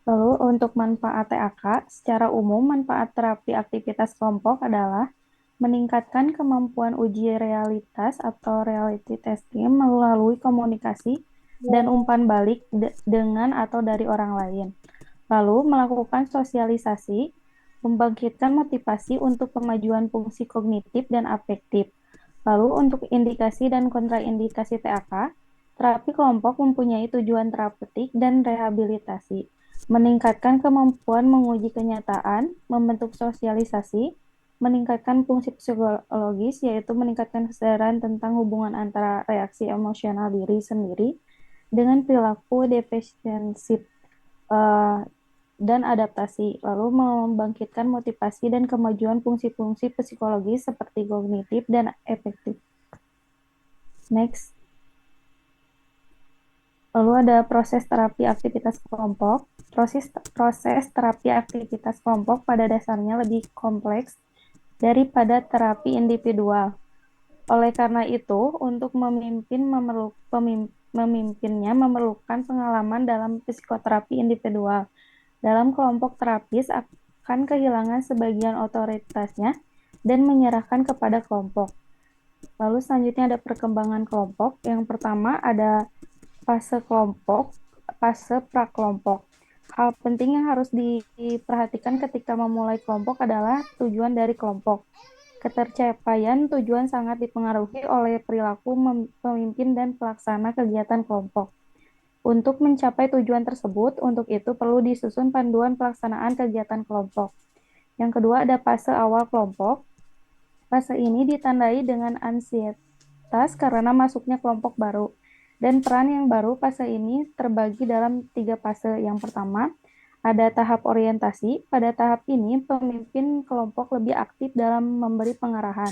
Lalu untuk manfaat TAK, secara umum manfaat terapi aktivitas kelompok adalah meningkatkan kemampuan uji realitas atau reality testing melalui komunikasi dan umpan balik dengan atau dari orang lain. Lalu melakukan sosialisasi, membangkitkan motivasi untuk kemajuan fungsi kognitif dan afektif. Lalu untuk indikasi dan kontraindikasi TAK, terapi kelompok mempunyai tujuan terapeutik dan rehabilitasi, meningkatkan kemampuan menguji kenyataan, membentuk sosialisasi, meningkatkan fungsi psikologis, yaitu meningkatkan kesadaran tentang hubungan antara reaksi emosional diri sendiri dengan perilaku defensif dan adaptasi, lalu membangkitkan motivasi dan kemajuan fungsi-fungsi psikologis seperti kognitif dan efektif. Next. Lalu ada proses terapi aktivitas kelompok. Proses terapi aktivitas kelompok pada dasarnya lebih kompleks daripada terapi individual. Oleh karena itu, untuk memimpinnya memerlukan pengalaman dalam psikoterapi individual. Dalam kelompok terapis akan kehilangan sebagian otoritasnya dan menyerahkan kepada kelompok. Lalu selanjutnya ada perkembangan kelompok. Yang pertama ada fase kelompok, fase prakelompok. Hal penting yang harus diperhatikan ketika memulai kelompok adalah tujuan dari kelompok. Ketercapaian tujuan sangat dipengaruhi oleh perilaku pemimpin dan pelaksana kegiatan kelompok. Untuk mencapai tujuan tersebut, untuk itu perlu disusun panduan pelaksanaan kegiatan kelompok. Yang kedua ada fase awal kelompok. Fase ini ditandai dengan ansietas karena masuknya kelompok baru. Dan peran yang baru fase ini terbagi dalam 3 fase. Yang pertama, ada tahap orientasi. Pada tahap ini, pemimpin kelompok lebih aktif dalam memberi pengarahan.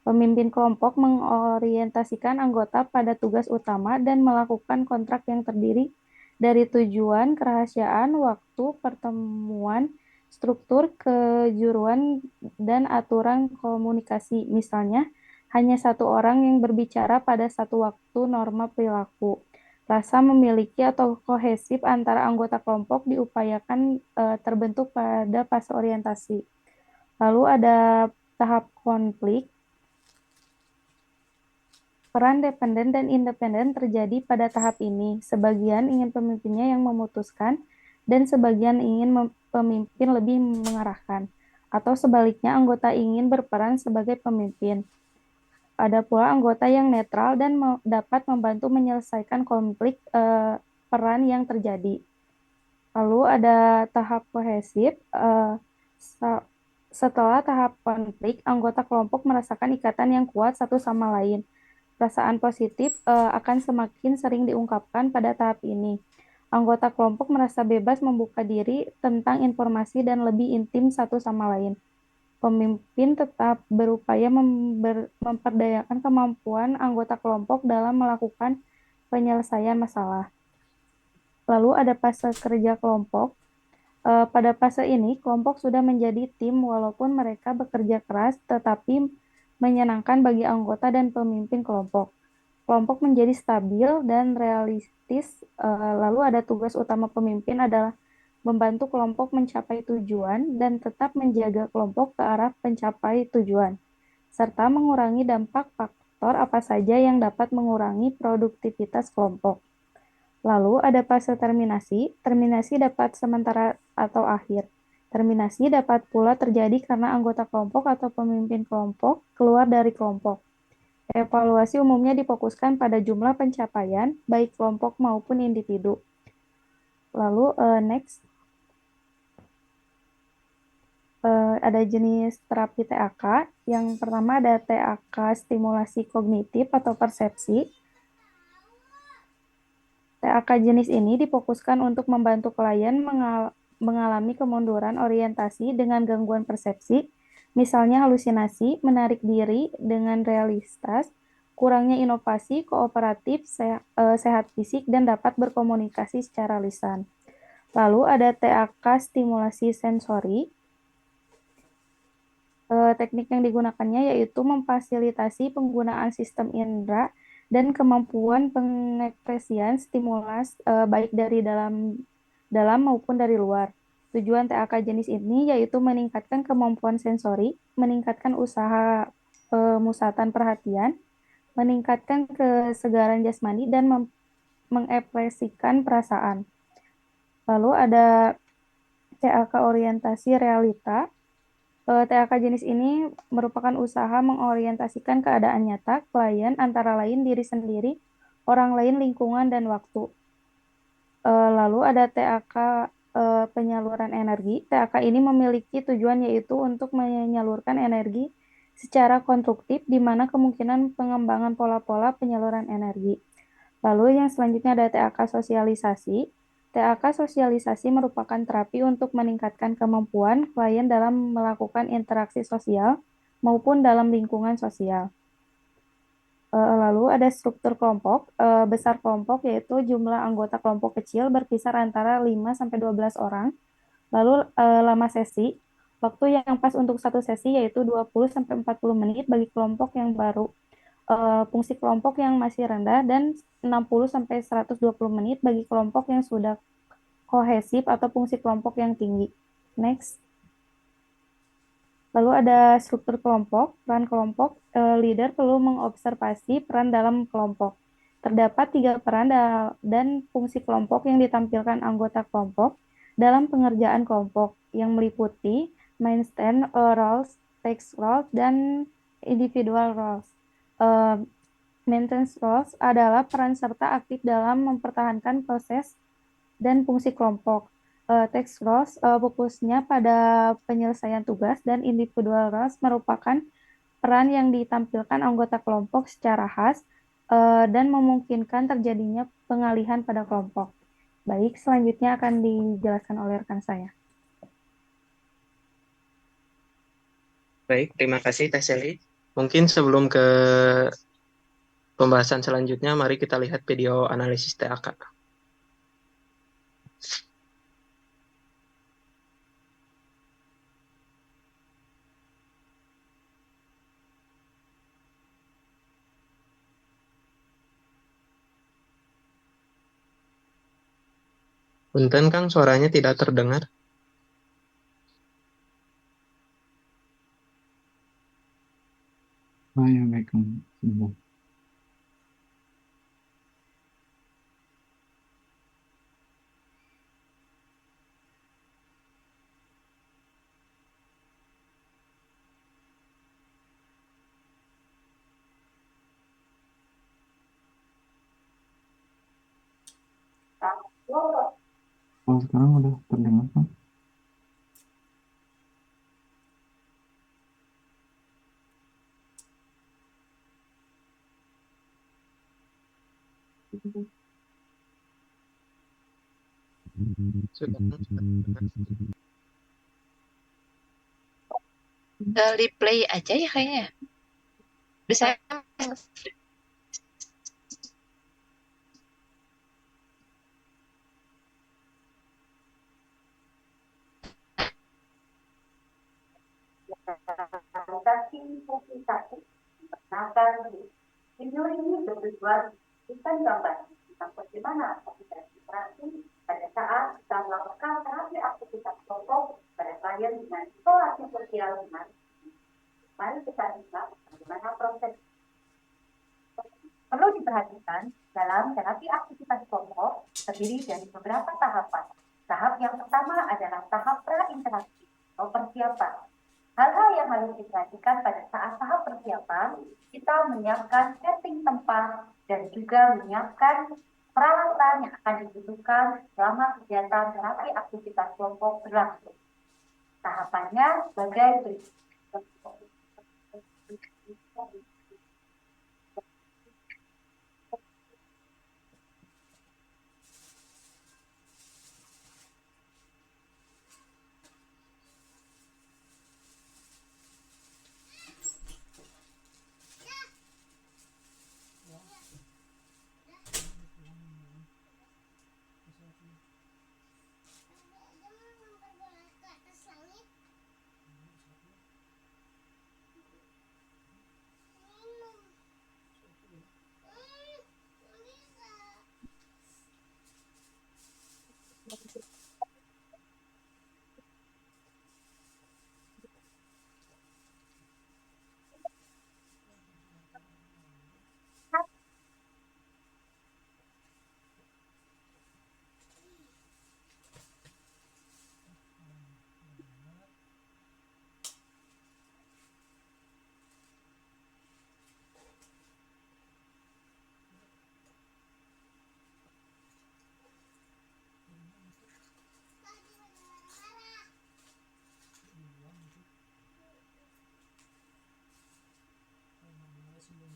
Pemimpin kelompok mengorientasikan anggota pada tugas utama dan melakukan kontrak yang terdiri dari tujuan, kerahasiaan, waktu, pertemuan, struktur, kejuruan, dan aturan komunikasi. Misalnya, hanya satu orang yang berbicara pada satu waktu, norma perilaku. Rasa memiliki atau kohesif antara anggota kelompok diupayakan terbentuk pada fase orientasi. Lalu ada tahap konflik. Peran dependen dan independen terjadi pada tahap ini. Sebagian ingin pemimpinnya yang memutuskan dan sebagian ingin pemimpin lebih mengarahkan. Atau sebaliknya anggota ingin berperan sebagai pemimpin. Ada pula anggota yang netral dan dapat membantu menyelesaikan konflik peran yang terjadi. Lalu ada tahap kohesif. Setelah tahap konflik, anggota kelompok merasakan ikatan yang kuat satu sama lain. Perasaan positif akan semakin sering diungkapkan pada tahap ini. Anggota kelompok merasa bebas membuka diri tentang informasi dan lebih intim satu sama lain. Pemimpin tetap berupaya memperdayakan kemampuan anggota kelompok dalam melakukan penyelesaian masalah. Lalu ada fase kerja kelompok. Pada fase ini, kelompok sudah menjadi tim walaupun mereka bekerja keras, tetapi menyenangkan bagi anggota dan pemimpin kelompok. Kelompok menjadi stabil dan realistis. Lalu ada tugas utama pemimpin adalah membantu kelompok mencapai tujuan dan tetap menjaga kelompok ke arah pencapai tujuan, serta mengurangi dampak faktor apa saja yang dapat mengurangi produktivitas kelompok. Lalu ada fase terminasi. Terminasi dapat sementara atau akhir. Terminasi dapat pula terjadi karena anggota kelompok atau pemimpin kelompok keluar dari kelompok. Evaluasi umumnya difokuskan pada jumlah pencapaian, baik kelompok maupun individu. Lalu, next. Ada jenis terapi TAK. Yang pertama ada TAK stimulasi kognitif atau persepsi. TAK jenis ini difokuskan untuk membantu klien mengalami kemunduran orientasi dengan gangguan persepsi, misalnya halusinasi, menarik diri dengan realitas, kurangnya inovasi, kooperatif, sehat fisik, dan dapat berkomunikasi secara lisan. Lalu ada TAK stimulasi sensori. Teknik yang digunakannya yaitu memfasilitasi penggunaan sistem indera dan kemampuan pengekspresian stimulus baik dari dalam maupun dari luar. Tujuan TAK jenis ini yaitu meningkatkan kemampuan sensori, meningkatkan usaha pemusatan perhatian, meningkatkan kesegaran jasmani, dan mengekspresikan perasaan. Lalu ada TAK orientasi realita. TAK jenis ini merupakan usaha mengorientasikan keadaan nyata klien antara lain diri sendiri, orang lain, lingkungan, dan waktu. Lalu ada TAK penyaluran energi. TAK ini memiliki tujuan yaitu untuk menyalurkan energi secara konstruktif, di mana kemungkinan pengembangan pola-pola penyaluran energi. Lalu yang selanjutnya ada TAK sosialisasi. TAK sosialisasi merupakan terapi untuk meningkatkan kemampuan klien dalam melakukan interaksi sosial maupun dalam lingkungan sosial. Lalu ada struktur kelompok. Besar kelompok yaitu jumlah anggota kelompok kecil berkisar antara 5-12 orang. Lalu lama sesi. Waktu yang pas untuk satu sesi yaitu 20-40 menit bagi kelompok yang baru. Fungsi kelompok yang masih rendah dan 60-120 menit bagi kelompok yang sudah kohesif atau fungsi kelompok yang tinggi. Next. Lalu ada struktur kelompok, peran kelompok. Leader perlu mengobservasi peran dalam kelompok. Terdapat 3 peran dan fungsi kelompok yang ditampilkan anggota kelompok dalam pengerjaan kelompok yang meliputi maintain roles, text roles, dan individual roles. Maintenance roles adalah peran serta aktif dalam mempertahankan proses dan fungsi kelompok. Text roles fokusnya pada penyelesaian tugas, dan individual roles merupakan peran yang ditampilkan anggota kelompok secara khas dan memungkinkan terjadinya pengalihan pada kelompok. Baik, selanjutnya akan dijelaskan oleh rekan saya.
Baik, terima kasih Teh Seli. Mungkin sebelum ke pembahasan selanjutnya, mari kita lihat video analisis TAK. Punten Kang, suaranya tidak terdengar.
Ya, baik, Kang. Sebentar. Kalau sekarang udah terdengar, Kang?
Sudah dengar.
Tinggal di play aja ya kayaknya. Bisa.
Nah, video ini bertujuan memberikan gambaran tentang bagaimana konsentrasi pada saat kita melakukan terapi aktivitas kelompok pada klien dengan isolasi sosial dengan. Mari kita lihat bagaimana proses. Perlu diperhatikan dalam terapi aktivitas kelompok terdiri dari beberapa tahapan. Tahap yang pertama adalah tahap pra-interaksi atau persiapan. Hal-hal yang harus diperhatikan pada saat tahap persiapan, kita menyiapkan setting tempat dan juga menyiapkan peralatan yang akan dibutuhkan selama kegiatan terapi aktivitas kelompok berlangsung. Tahapannya sebagai berikut.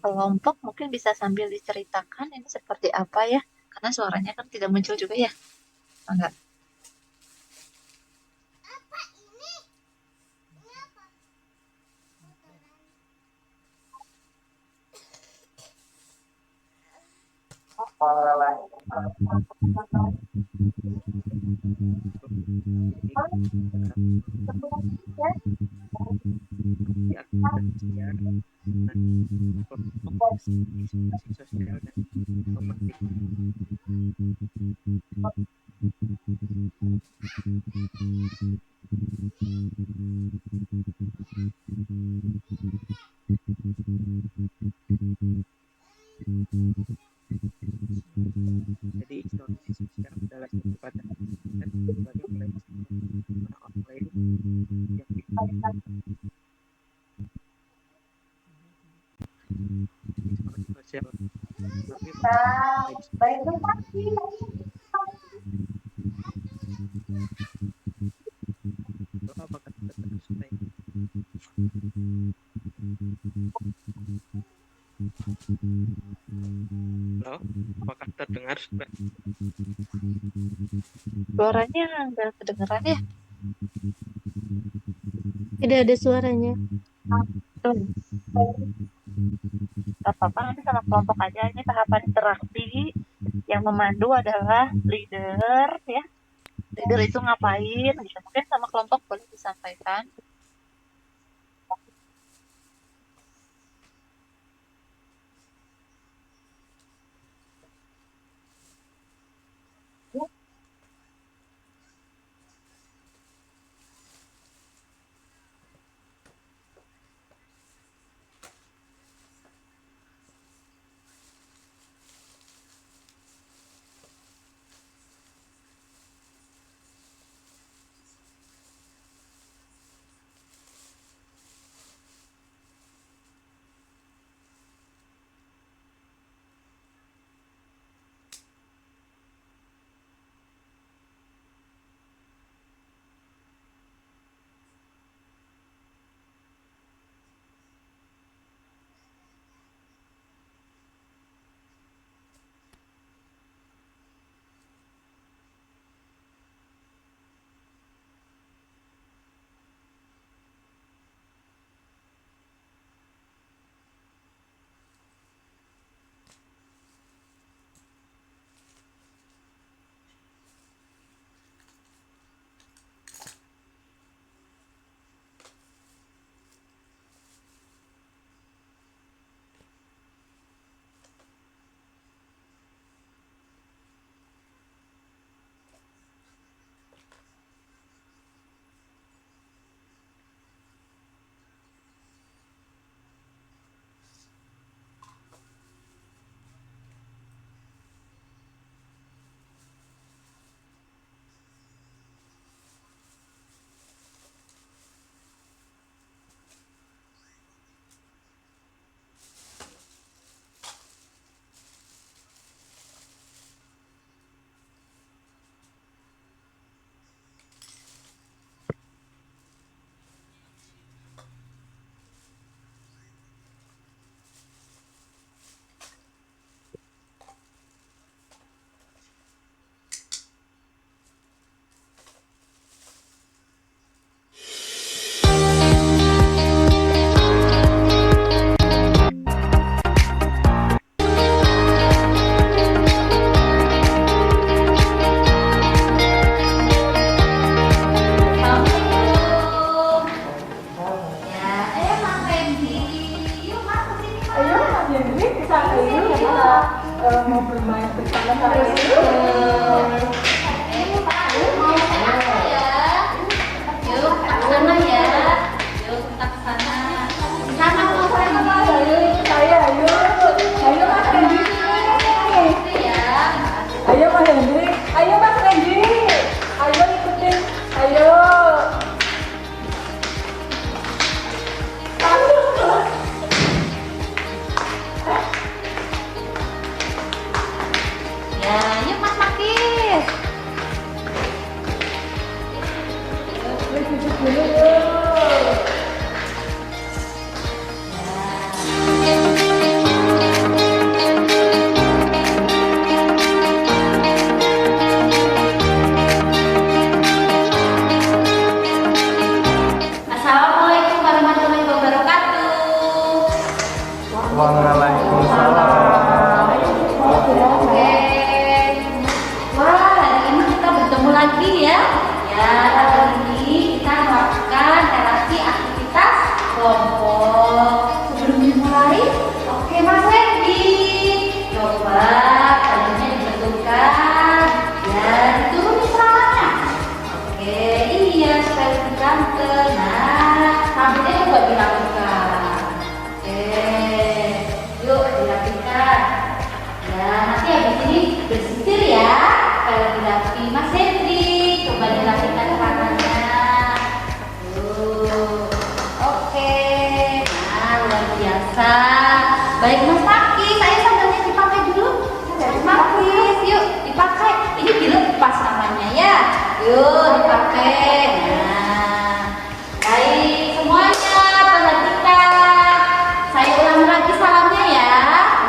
Kelompok mungkin bisa sambil diceritakan ini seperti apa ya, karena suaranya kan tidak muncul juga ya. Enggak.
Sosial dan romantik. Jadi isolasi sosial adalah satu pada dan sebagai wilayah orang lain yang dihubungi sosial. Apakah terdengar suara ini? Halo, apakah terdengar suara?
Suaranya enggak kedengeran ya?
Tidak ada suaranya.
Gak apa-apa, nanti sama kelompok aja. Ini tahapan interaksi. Yang memandu adalah leader ya. Leader itu ngapain gitu. Mungkin sama kelompok boleh disampaikan.
Mau apa ya? Yuk, ke sana ya. Yuk, kita ke sana. Di sana mau apa?
Ayo Mas Hendri.
Itu ya.
Ayo Mas Hendri. Ayo Mas Hendri. Ayo ikutin. Ayo.
Ya, yuk Mas Makis.
Duduk dulu yuk.
Assalamualaikum warahmatullahi wabarakatuh. Oke. Wah, hari ini kita bertemu lagi ya. Ya, hari ini kita melakukan terapi aktivitas kelompok. Sebelum dimulai, oke Mas Wendy, coba badannya dibetulkan. Ya, diturunin celananya. Oke, iya supaya lebih ganteng. Nah, rambutnya coba dirapikan. Oke, yuk dirapikan. Ya, nanti habis ini bersisir ya. Kalau dirapi Mas Hendri, coba dirapikan celananya. Tuh, oke. Nah, luar biasa. Baik Mas Makis, ayo sandalnya dipakai dulu. Mas Makis, yuk dipakai. Ini dilepas namanya ya. Yuk dipakai. Nah, baik semuanya perhatikan. Saya ulang lagi salamnya ya.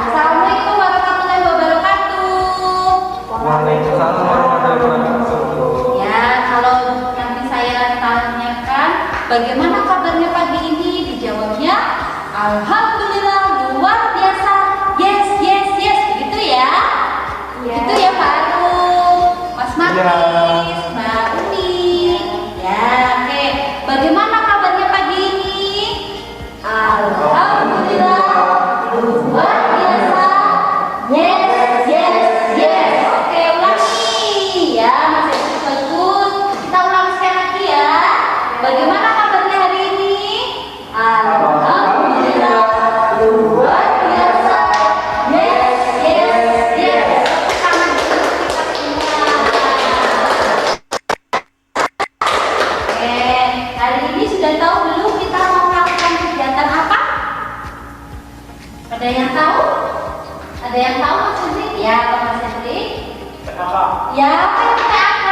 Assalamualaikum warahmatullahi wabarakatuh.
Waalaikumsalam warahmatullahi wabarakatuh.
Ya, kalau nanti saya tanyakan bagaimana kabarnya pagi ini, dijawabnya alhamdulillah luar biasa. Yes, yes, yes, begitu ya. Begitu ya Pak Arum, Mas Makis, Mbak Uni. Ya, oke. Bagaimana kabarnya pagi ini? Alhamdulillah luar biasa. Yes, yes, yes. Oke, ulangi ya. Masih bagus. Kita ulang sekali lagi ya. Bagaimana kabarnya hari ini? Alhamdulillah luar biasa. Yes, yes, yes. Tepuk tangan dulu kita semua. Oke, hari ini sudah tahu belum kita mau melakukan kegiatan apa? Ada yang tahu? Ada yang tahu Mas Hendri? Ya, Pak Mas Hendri. Ya, apa yang PAK?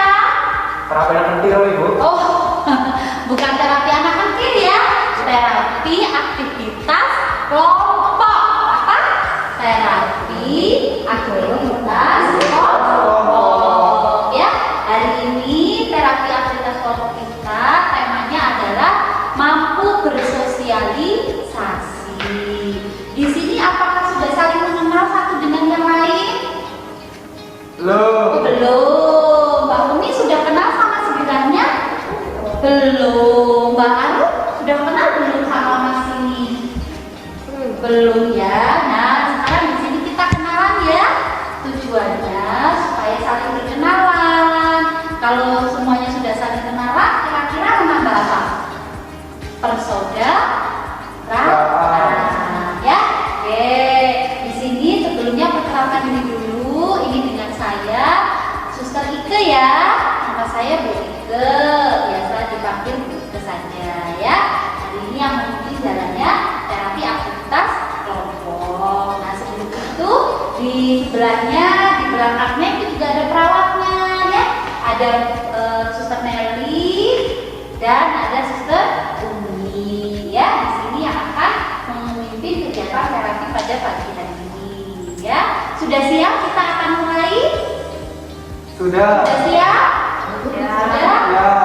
Terapi anak kecil Ibu.
Oh, bukan terapi anak kecil ya. Terapi aktivitas kelompok. Apa? Terapi aktivitas kelompok. Ya, hari ini terapi aktivitas kelompok kita temanya adalah mampu bersosialisasi. Di sini apakah sudah saling mengenal satu dengan yang lain? Belum. Mbak Umi sudah kenal sama sebenarnya? Belum. Mbak Aru sudah kenal belum sama Mas ini? Belum ya. Nah, sekarang di sini kita kenalan ya. Tujuannya supaya saling berkenalan. Kalau semuanya sudah saling kenalan, kira-kira menambah apa? Persaudaraan. Ya. Oke. Di sini sebelumnya perkenalkan diri dulu. Ini dengan saya, Suster Ike ya. Nama saya Bu Ike. Biasa dipanggil Bu Ike saja ya. Hari ini yang memimpin jalannya terapi aktivitas kelompok. Nah, sebelum itu di sebelahnya, di belakangnya itu juga ada perawatnya ya. Ada Suster Nelly dan ada Suster Umi ya. Di sini yang akan memimpin kegiatan terapi pada pagi hari ini ya. Sudah siap kita akan mulai?
Sudah.
Sudah siap? Sudah.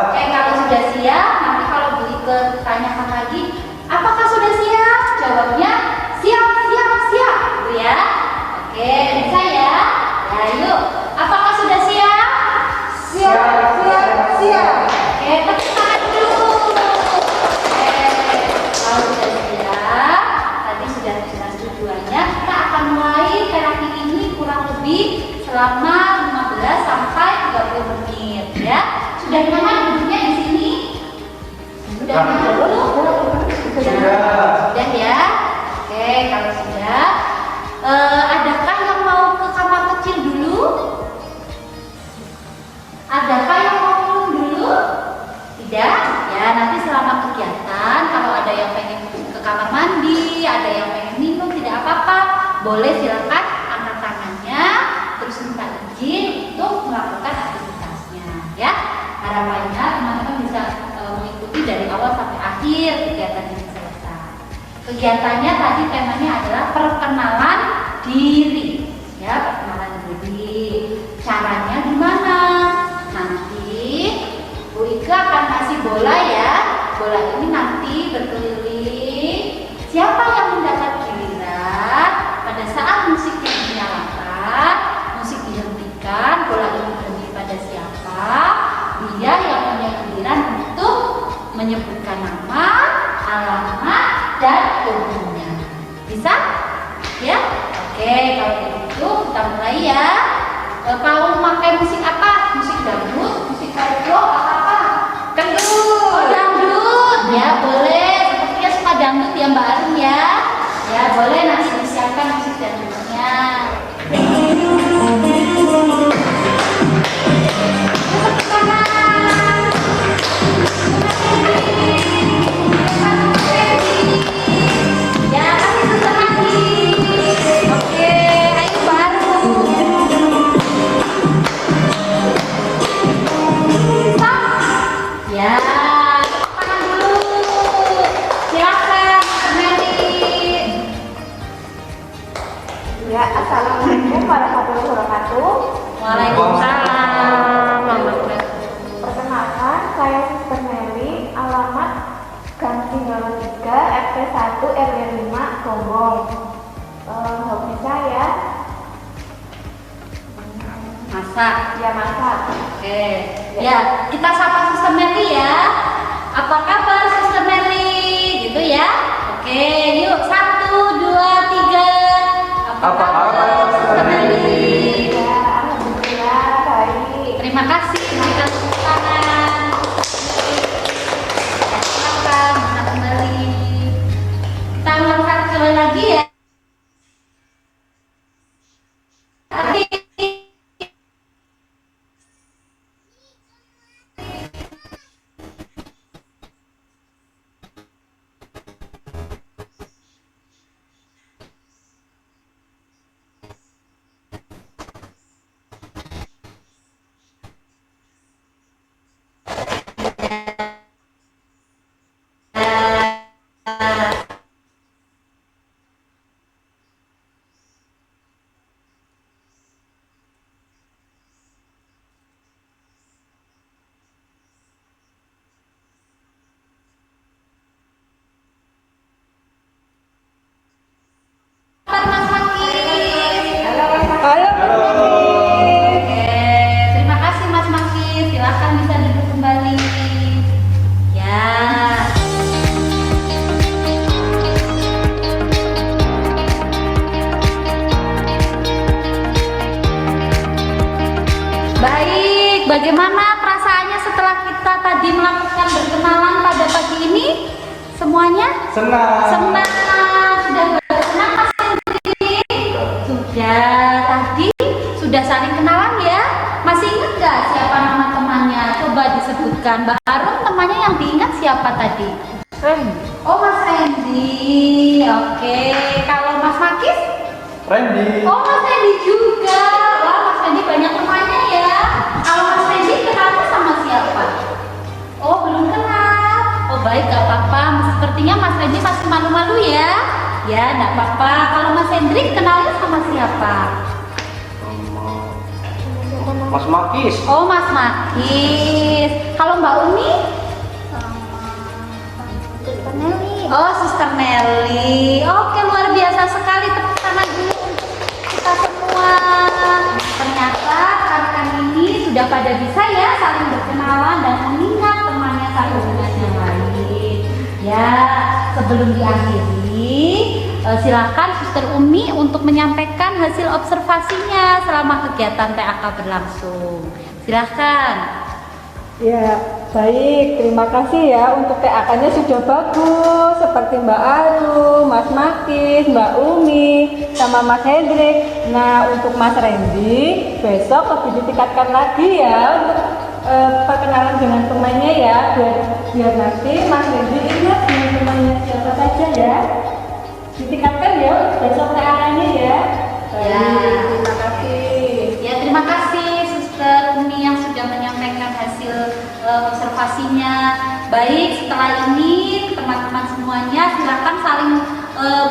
Oke, kalau sudah siap, nanti kalau Bu Ike tanyakan lagi, apakah sudah siap? Jawabnya siap, siap, siap, gitu ya. Oke, bisa ya? Ya, yuk. Apakah sudah siap? Siap, siap, siap. Oke, tepuk tangan dulu. Oke, kalau sudah siap, tadi sudah jelas tujuannya. Kita akan mulai terapi ini kurang lebih selama 15 sampai 30 menit ya. Sudah nyaman duduknya di sini? Sudah nyaman dulu? Sudah ya. Oke, kalau sudah, adakah yang mau ke kamar kecil dulu? Adakah yang mau minum dulu? Tidak? Ya, nanti selama kegiatan kalau ada yang pengen ke kamar mandi, ada yang pengen minum, tidak apa-apa. Boleh silakan angkat tangannya, terus minta izin untuk melakukan aktivitasnya. Ya, harapannya teman-teman bisa mengikuti dari awal sampai akhir kegiatan ini selesai. Kegiatannya tadi temanya adalah perkenalan diri. Ya, perkenalan diri. Caranya gimana? Nanti Bu Ika akan kasih bola ya. Bola ini nanti berkeliling. Siapa yang mendapat giliran pada saat musiknya dinyalakan, musik dihentikan, bola ini berhenti pada siapa, dia yang punya giliran untuk menyebutkan nama, alamat, dan umurnya. Bisa? Ya? Oke, kalau begitu kita mulai ya. Kalau memakai musik apa? Musik dangdut, musik koplo, apa? Dangdut. Oh, dangdut. Ya, boleh. Sepertinya suka dangdut ya Mbak Arum ya. Ya, boleh nanti disiapkan musik dangdutnya. Ya, kasih suster lagi. Oke, ayo baru. Ya, tangan dulu. Silakan, Meli.
Ya, assalamualaikum warahmatullahi wabarakatuh.
Waalaikumsalam.
Perkenalkan, saya Sister Meli, alamat Gang Tinggalan 3, RT 1, RW 5, Gombong. Hobi saya
Masak.
ya masak.
Oke. Ya, kita sapa Sister Meli ya. Apa kabar Sister Meli? Gitu ya. Oke, yuk 1, 2, 3. Apa kabar Sister Meli?
Ya, alhamdulillah baik.
Terima kasih. Berikan tepuk tangan. Silakan bisa kembali. Kita ulang satu kali lagi ya. Mas Makis. Oke, terima kasih Mas Makis. Silakan bisa duduk kembali. Ya. Baik, bagaimana perasaannya setelah kita tadi melakukan berkenalan pada pagi ini? Semuanya?
Senang.
Senang. Sudah bersenang Mas Hendri? Sudah. Tadi sudah saling kenalan ya? Masih ingat gak siapa nama temannya? Coba disebutkan. Mbak Arum, temannya yang diingat siapa tadi?
Randy.
Oh, Mas Randy. Oke. Kalau Mas Makis?
Randy.
Oh, Mas Randy juga. Wah, Mas Randy banyak temannya ya. Kalau Mas Randy kenalnya sama siapa? Oh, belum kenal. Oh, baik, gak apa-apa. Sepertinya Mas Randy masih malu-malu ya. Ya, gak apa-apa. Kalau Mas Hendrik kenalnya sama siapa?
Mas Makis.
Oh, Mas Makis. Kalau Mbak Umi?
Sister Nelly.
Oh, Sister Nelly. Oke, luar biasa sekali. Tepuk tangan dulu untuk kita semua. Ternyata rekan ini sudah pada bisa ya saling berkenalan dan mengingat temannya satu dengan yang lain. Ya, sebelum diakhiri, silakan Suster Umi untuk menyampaikan hasil observasinya selama kegiatan TAK berlangsung. Silahkan.
Ya, baik. Terima kasih ya untuk TAK-nya sudah bagus. Seperti Mbak Aru, Mas Makis, Mbak Umi, sama Mas Hendrik. Nah, untuk Mas Randy, besok lebih ditingkatkan lagi ya untuk perkenalan dengan pemainnya ya. Biar nanti Mas Randy ingat dengan pemainnya siapa saja ya. Ditingkatkan ya besok TAK-nya ya. Baik, terima kasih.
Ya, terima kasih Suster Umi yang sudah menyampaikan hasil observasinya. Baik, setelah ini teman-teman semuanya silakan saling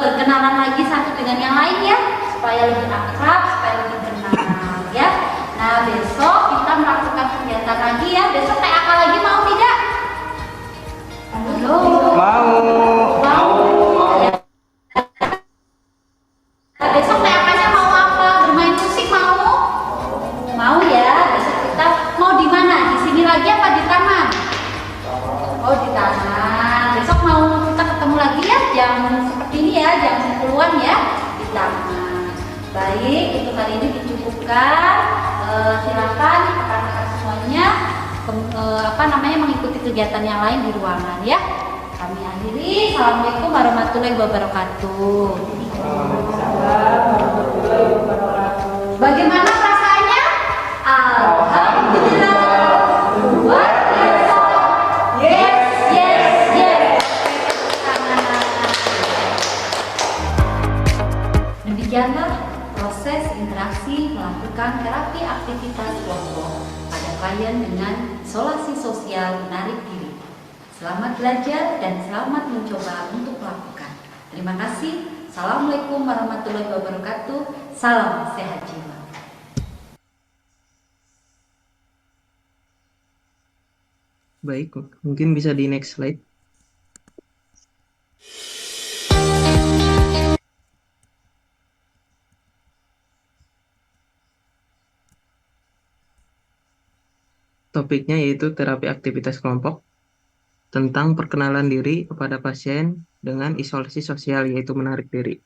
berkenalan lagi satu dengan yang lain ya, supaya lebih akrab, supaya lebih kenal ya. Nah, besok kita melakukan kegiatan lagi ya. Besok TAK lagi mau tidak? Halo. Mau. Ya. Nah, besok TAK-nya mau apa? Bermain musik mau? Mau ya. Besok kita mau di mana? Di sini lagi apa di taman? Oh, di taman. Besok mau kita ketemu lagi ya jam seperti ini ya, jam 10-an ya di taman. Baik, untuk hari ini dicukupkan. Silakan rekan-rekan semuanya mengikuti kegiatan yang lain di ruangan ya. Kami akhiri. Assalamualaikum warahmatullahi wabarakatuh. Bagaimana perasaannya? Alhamdulillah. Luar biasa. Yes, yes, yes. Demikianlah proses interaksi melakukan terapi aktivitas kelompok pada klien dengan isolasi sosial menarik diri. Selamat belajar dan selamat mencoba untuk melakukan. Terima kasih. Assalamualaikum warahmatullahi wabarakatuh. Salam sehat jiwa.
Baik, mungkin bisa di next slide. Topiknya yaitu terapi aktivitas kelompok tentang perkenalan diri kepada pasien dengan isolasi sosial, yaitu menarik diri.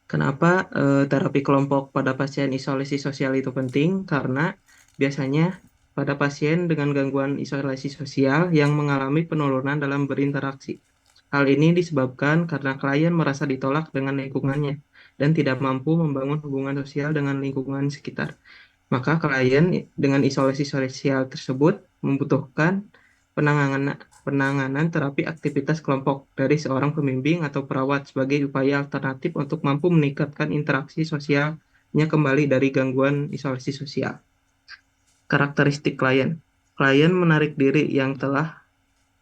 Kenapa terapi kelompok pada pasien isolasi sosial itu penting? Karena biasanya pada pasien dengan gangguan isolasi sosial yang mengalami penurunan dalam berinteraksi. Hal ini disebabkan karena klien merasa ditolak dengan lingkungannya dan tidak mampu membangun hubungan sosial dengan lingkungan sekitar. Maka klien dengan isolasi sosial tersebut membutuhkan penanganan terapi aktivitas kelompok dari seorang pembimbing atau perawat sebagai upaya alternatif untuk mampu meningkatkan interaksi sosialnya kembali dari gangguan isolasi sosial. Karakteristik klien. Klien menarik diri yang telah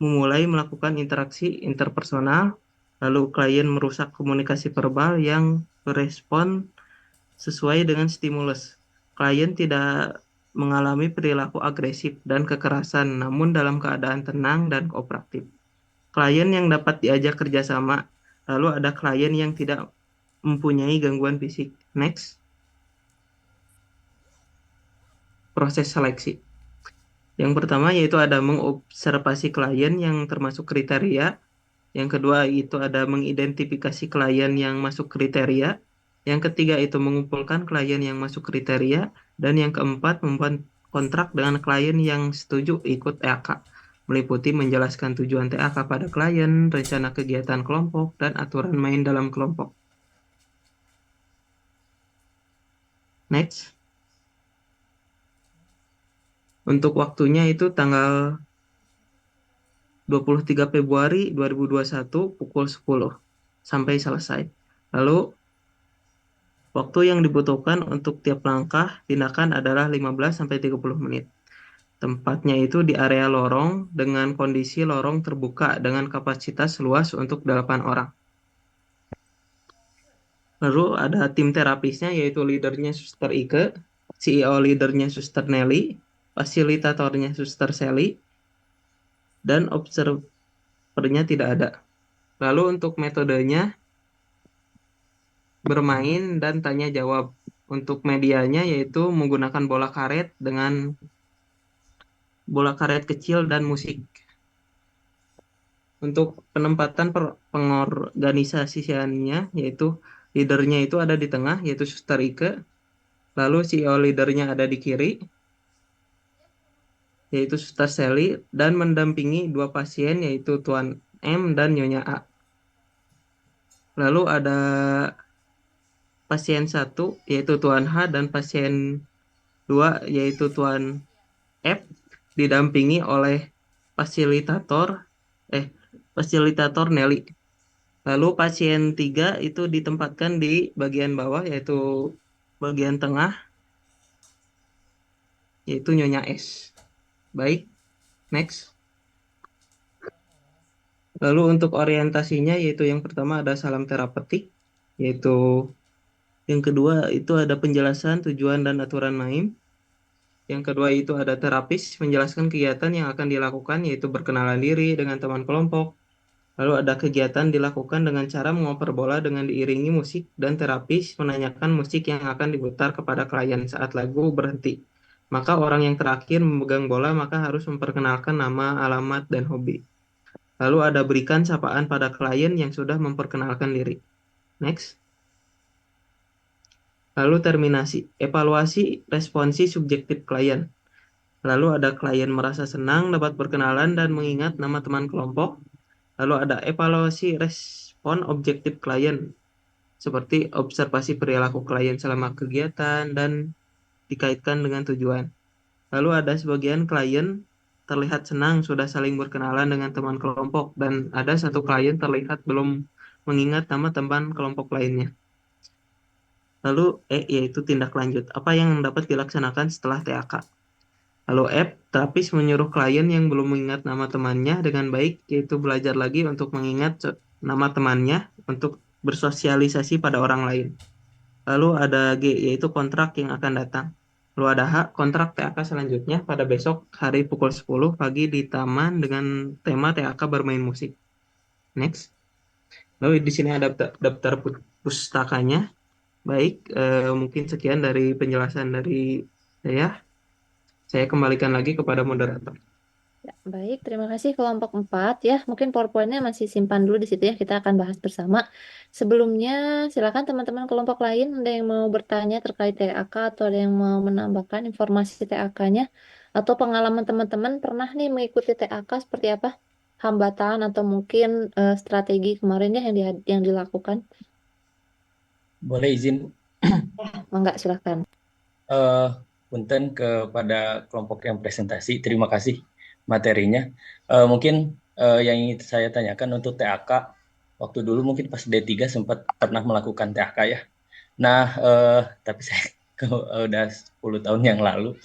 memulai melakukan interaksi interpersonal, lalu klien merusak komunikasi verbal yang berespon sesuai dengan stimulus. Klien tidak mengalami perilaku agresif dan kekerasan, namun dalam keadaan tenang dan kooperatif. Klien yang dapat diajak kerjasama, lalu ada klien yang tidak mempunyai gangguan fisik. Next. Proses seleksi. Yang pertama yaitu ada mengobservasi klien yang termasuk kriteria. Yang kedua itu ada mengidentifikasi klien yang masuk kriteria. Yang ketiga itu mengumpulkan klien yang masuk kriteria. Dan yang keempat membuat kontrak dengan klien yang setuju ikut TAK, meliputi menjelaskan tujuan TAK pada klien, rencana kegiatan kelompok, dan aturan main dalam kelompok. Next. Untuk waktunya itu tanggal 23 Februari 2021 pukul 10 sampai selesai. Lalu waktu yang dibutuhkan untuk tiap langkah tindakan adalah 15-30 menit. Tempatnya itu di area lorong dengan kondisi lorong terbuka dengan kapasitas luas untuk 8 orang. Lalu ada tim terapisnya yaitu leadernya Suster Ike, CEO leadernya Suster Nelly, fasilitatornya Suster Sally, dan observernya tidak ada. Lalu untuk metodenya bermain dan tanya jawab. Untuk medianya yaitu menggunakan bola karet dengan bola karet kecil dan musik. Untuk penempatan pengorganisasiannya yaitu leadernya itu ada di tengah, yaitu Suster Ike. Lalu CEO leadernya ada di kiri, yaitu Suster Sally, dan mendampingi dua pasien, yaitu Tuan M dan Nyonya A. Lalu ada pasien 1, yaitu Tuan H, dan pasien 2, yaitu Tuan F, didampingi oleh fasilitator Nelly. Lalu pasien 3 itu ditempatkan di bagian bawah, yaitu bagian tengah, yaitu Nyonya S. Baik, next. Lalu untuk orientasinya, yaitu yang pertama ada salam terapeutik, yaitu yang kedua itu ada penjelasan tujuan dan aturan MAIM. Yang kedua itu ada terapis menjelaskan kegiatan yang akan dilakukan, yaitu berkenalan diri dengan teman kelompok. Lalu ada kegiatan dilakukan dengan cara mengoper bola dengan diiringi musik, dan terapis menanyakan musik yang akan diputar kepada klien saat lagu berhenti. Maka orang yang terakhir memegang bola maka harus memperkenalkan nama, alamat, dan hobi. Lalu ada berikan sapaan pada klien yang sudah memperkenalkan diri. Next. Lalu terminasi, evaluasi responsi subjektif klien. Lalu ada klien merasa senang dapat berkenalan dan mengingat nama teman kelompok. Lalu ada evaluasi respon objektif klien, seperti observasi perilaku klien selama kegiatan dan dikaitkan dengan tujuan. Lalu ada sebagian klien terlihat senang sudah saling berkenalan dengan teman kelompok, dan ada satu klien terlihat belum mengingat nama teman kelompok lainnya. Lalu yaitu tindak lanjut, apa yang dapat dilaksanakan setelah TAK. Lalu F, terapis menyuruh klien yang belum mengingat nama temannya dengan baik, yaitu belajar lagi untuk mengingat nama temannya untuk bersosialisasi pada orang lain. Lalu ada G, yaitu kontrak yang akan datang. Lalu ada H, kontrak TAK selanjutnya pada besok hari pukul 10 pagi di taman dengan tema TAK bermain musik. Next. Lalu di sini ada daftar pustakanya. Baik, mungkin sekian dari penjelasan dari saya. Saya kembalikan lagi kepada moderator.
Ya, baik, terima kasih kelompok 4 ya. Mungkin PowerPoint-nya masih simpan dulu di situ ya. Kita akan bahas bersama. Sebelumnya, silakan teman-teman kelompok lain ada yang mau bertanya terkait TAK atau ada yang mau menambahkan informasi TAK-nya atau pengalaman teman-teman pernah nih mengikuti TAK seperti apa? Hambatan atau mungkin strategi kemarin ya yang dilakukan.
Boleh izin, Bu?
Enggak, silakan.
Punten kepada kelompok yang presentasi, terima kasih materinya. Mungkin yang ingin saya tanyakan untuk TAK, waktu dulu mungkin pas D3 sempat pernah melakukan TAK ya. Nah, tapi saya udah 10 tahun yang lalu,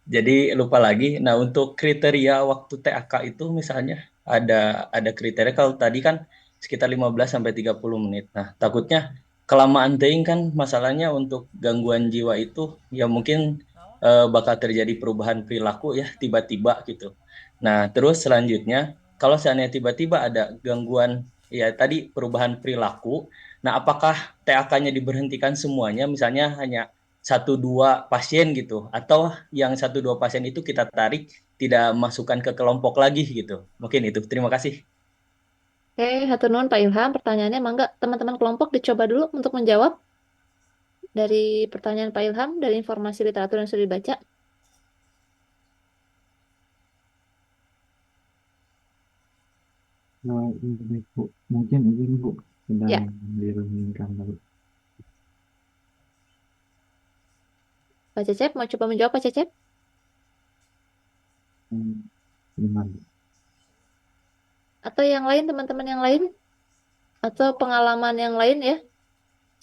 jadi lupa lagi. Nah, untuk kriteria waktu TAK itu misalnya ada kriteria, kalau tadi kan sekitar 15-30 menit. Nah, takutnya kelamaan teing kan masalahnya untuk gangguan jiwa itu ya mungkin bakal terjadi perubahan perilaku ya tiba-tiba gitu. Nah, terus selanjutnya kalau seandainya tiba-tiba ada gangguan ya tadi perubahan perilaku, nah apakah TAK-nya diberhentikan semuanya misalnya hanya 1-2 pasien gitu, atau yang 1-2 pasien itu kita tarik tidak masukkan ke kelompok lagi gitu. Mungkin itu. Terima kasih.
Oke, hatur nuhun Pak Ilham. Pertanyaannya mangga teman-teman kelompok dicoba dulu untuk menjawab dari pertanyaan Pak Ilham, dari informasi literatur yang sudah dibaca.
Ini, Bu. Mungkin izin, Bu. Sedang
Ya.
dirumingkan dulu.
Pak Cecep, mau coba menjawab Pak Cecep?
Gimana?
Atau yang lain, teman-teman yang lain? Atau pengalaman yang lain ya?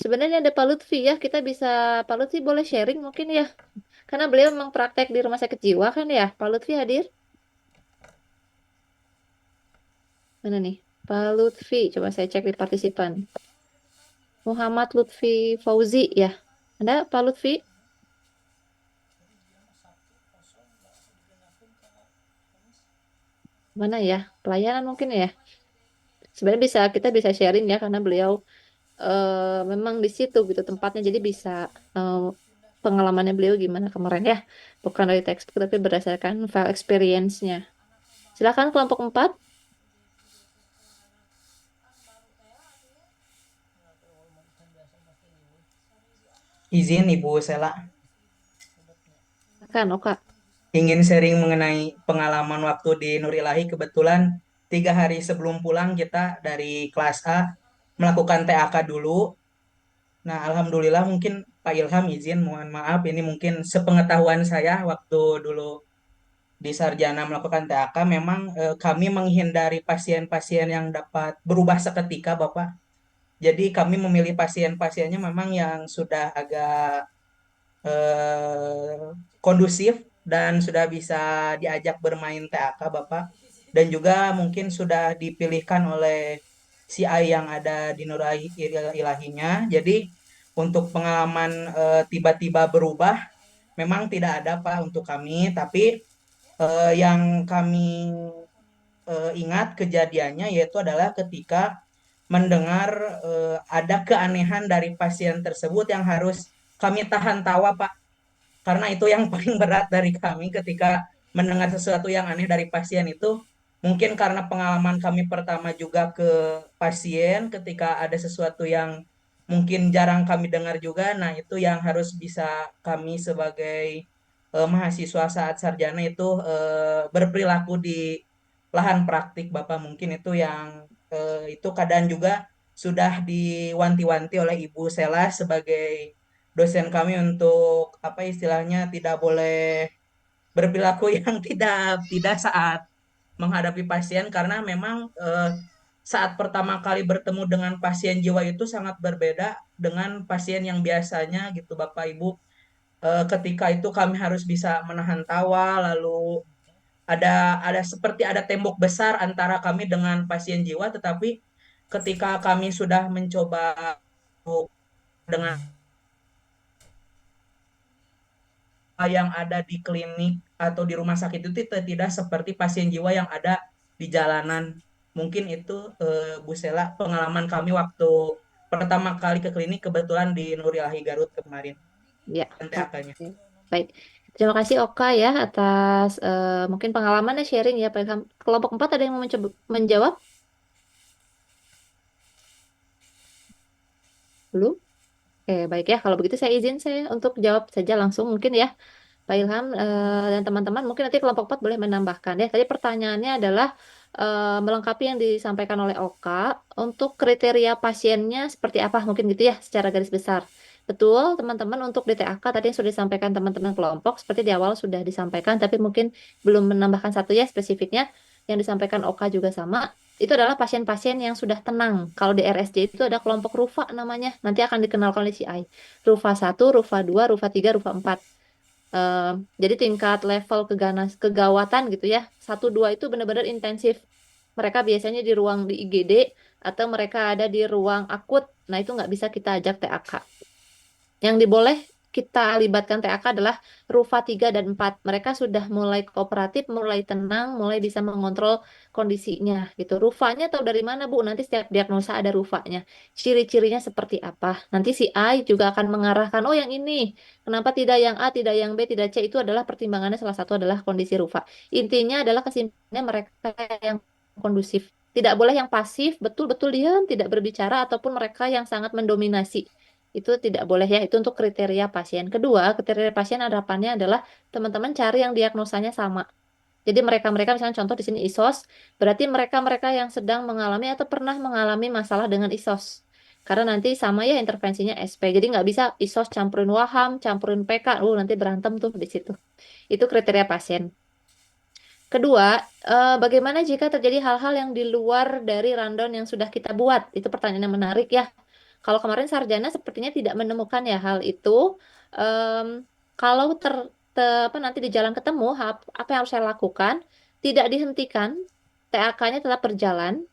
Sebenarnya ada Pak Lutfi ya, kita bisa, Pak Lutfi boleh sharing mungkin ya. Karena beliau memang praktek di rumah sakit jiwa kan ya. Pak Lutfi hadir? Mana nih? Pak Lutfi, coba saya cek di partisipan. Muhammad Lutfi Fauzi ya. Ada Pak Lutfi? Mana ya? Pelayanan mungkin ya. Sebenarnya kita bisa sharing ya karena beliau memang di situ gitu tempatnya, jadi bisa pengalamannya beliau gimana kemarin ya, bukan dari textbook tapi berdasarkan file experience-nya. Silakan kelompok 4.
Izin Ibu Sela,
Kan, Oka.
ingin sharing mengenai pengalaman waktu di Nur Ilahi. Kebetulan 3 hari sebelum pulang kita dari kelas A melakukan TAK dulu. Nah, alhamdulillah mungkin Pak Ilham izin, mohon maaf ini mungkin sepengetahuan saya waktu dulu di Sarjana melakukan TAK memang kami menghindari pasien-pasien yang dapat berubah seketika, Bapak. Jadi kami memilih pasien-pasiennya memang yang sudah agak kondusif dan sudah bisa diajak bermain TAK, Bapak. Dan juga mungkin sudah dipilihkan oleh CI yang ada di Nur Ilahinya. Jadi untuk pengalaman tiba-tiba berubah memang tidak ada, Pak, untuk kami. Tapi yang kami ingat kejadiannya yaitu adalah ketika mendengar ada keanehan dari pasien tersebut yang harus kami tahan tawa, Pak. Karena itu yang paling berat dari kami ketika mendengar sesuatu yang aneh dari pasien itu. Mungkin karena pengalaman kami pertama juga ke pasien ketika ada sesuatu yang mungkin jarang kami dengar juga. Nah, itu yang harus bisa kami sebagai mahasiswa saat sarjana itu berperilaku di lahan praktik, Bapak. Mungkin itu yang itu kadang juga sudah diwanti-wanti oleh Ibu Sela sebagai dosen kami untuk apa istilahnya tidak boleh berperilaku yang tidak tidak saat menghadapi pasien karena memang saat pertama kali bertemu dengan pasien jiwa itu sangat berbeda dengan pasien yang biasanya gitu Bapak Ibu. Ketika itu kami harus bisa menahan tawa lalu ada seperti ada tembok besar antara kami dengan pasien jiwa, tetapi ketika kami sudah mencoba dengan yang ada di klinik atau di rumah sakit itu tidak seperti pasien jiwa yang ada di jalanan. Mungkin itu Bu Sela pengalaman kami waktu pertama kali ke klinik kebetulan di Nur Ilahi Garut kemarin.
Ya.
NTAK-nya.
Baik. Terima kasih Oka ya atas mungkin pengalamannya sharing ya Pak Ilham. Kelompok 4 ada yang mau menjawab? Belum? Oke, baik ya. Kalau begitu saya izin saya untuk jawab saja langsung mungkin ya. Pak Ilham dan teman-teman mungkin nanti kelompok 4 boleh menambahkan ya. Tadi pertanyaannya adalah melengkapi yang disampaikan oleh Oka untuk kriteria pasiennya seperti apa mungkin gitu ya secara garis besar. Betul teman-teman untuk DTAK tadi yang sudah disampaikan teman-teman kelompok seperti di awal sudah disampaikan tapi mungkin belum menambahkan satu ya spesifiknya yang disampaikan Oka juga sama. Itu adalah pasien-pasien yang sudah tenang. Kalau di RSJ itu ada kelompok RUFA namanya. Nanti akan dikenalkan oleh CI. RUFA 1, RUFA 2, RUFA 3, RUFA 4. Jadi tingkat level kegawatan gitu ya. 1, 2 itu benar-benar intensif. Mereka biasanya di ruang di IGD atau mereka ada di ruang akut. Nah itu nggak bisa kita ajak TAK. Yang diboleh kita libatkan TAK adalah RUFA 3 dan 4. Mereka sudah mulai kooperatif, mulai tenang, mulai bisa mengontrol kondisinya gitu. RUFA-nya tahu dari mana, Bu? Nanti setiap diagnosa ada RUFA-nya. Ciri-cirinya seperti apa? Nanti si I juga akan mengarahkan, oh yang ini. Kenapa tidak yang A, tidak yang B, tidak C? Itu adalah pertimbangannya salah satu adalah kondisi RUFA. Intinya adalah kesimpulannya mereka yang kondusif. Tidak boleh yang pasif, betul-betul diam, tidak berbicara, ataupun mereka yang sangat mendominasi. Itu tidak boleh ya, itu untuk kriteria pasien. Kedua, kriteria pasien harapannya adalah teman-teman cari yang diagnosanya sama. Jadi mereka-mereka misalnya contoh di sini ISOS, berarti mereka-mereka yang sedang mengalami atau pernah mengalami masalah dengan ISOS. Karena nanti sama ya intervensinya SP. Jadi nggak bisa ISOS campurin WAHAM, campurin PK, nanti berantem tuh di situ. Itu kriteria pasien. Kedua, bagaimana jika terjadi hal-hal yang di luar dari rundown yang sudah kita buat? Itu pertanyaan yang menarik ya. Kalau kemarin sarjana sepertinya tidak menemukan ya hal itu. Kalau nanti di jalan ketemu, apa yang harus saya lakukan? Tidak dihentikan, TAK-nya tetap berjalan.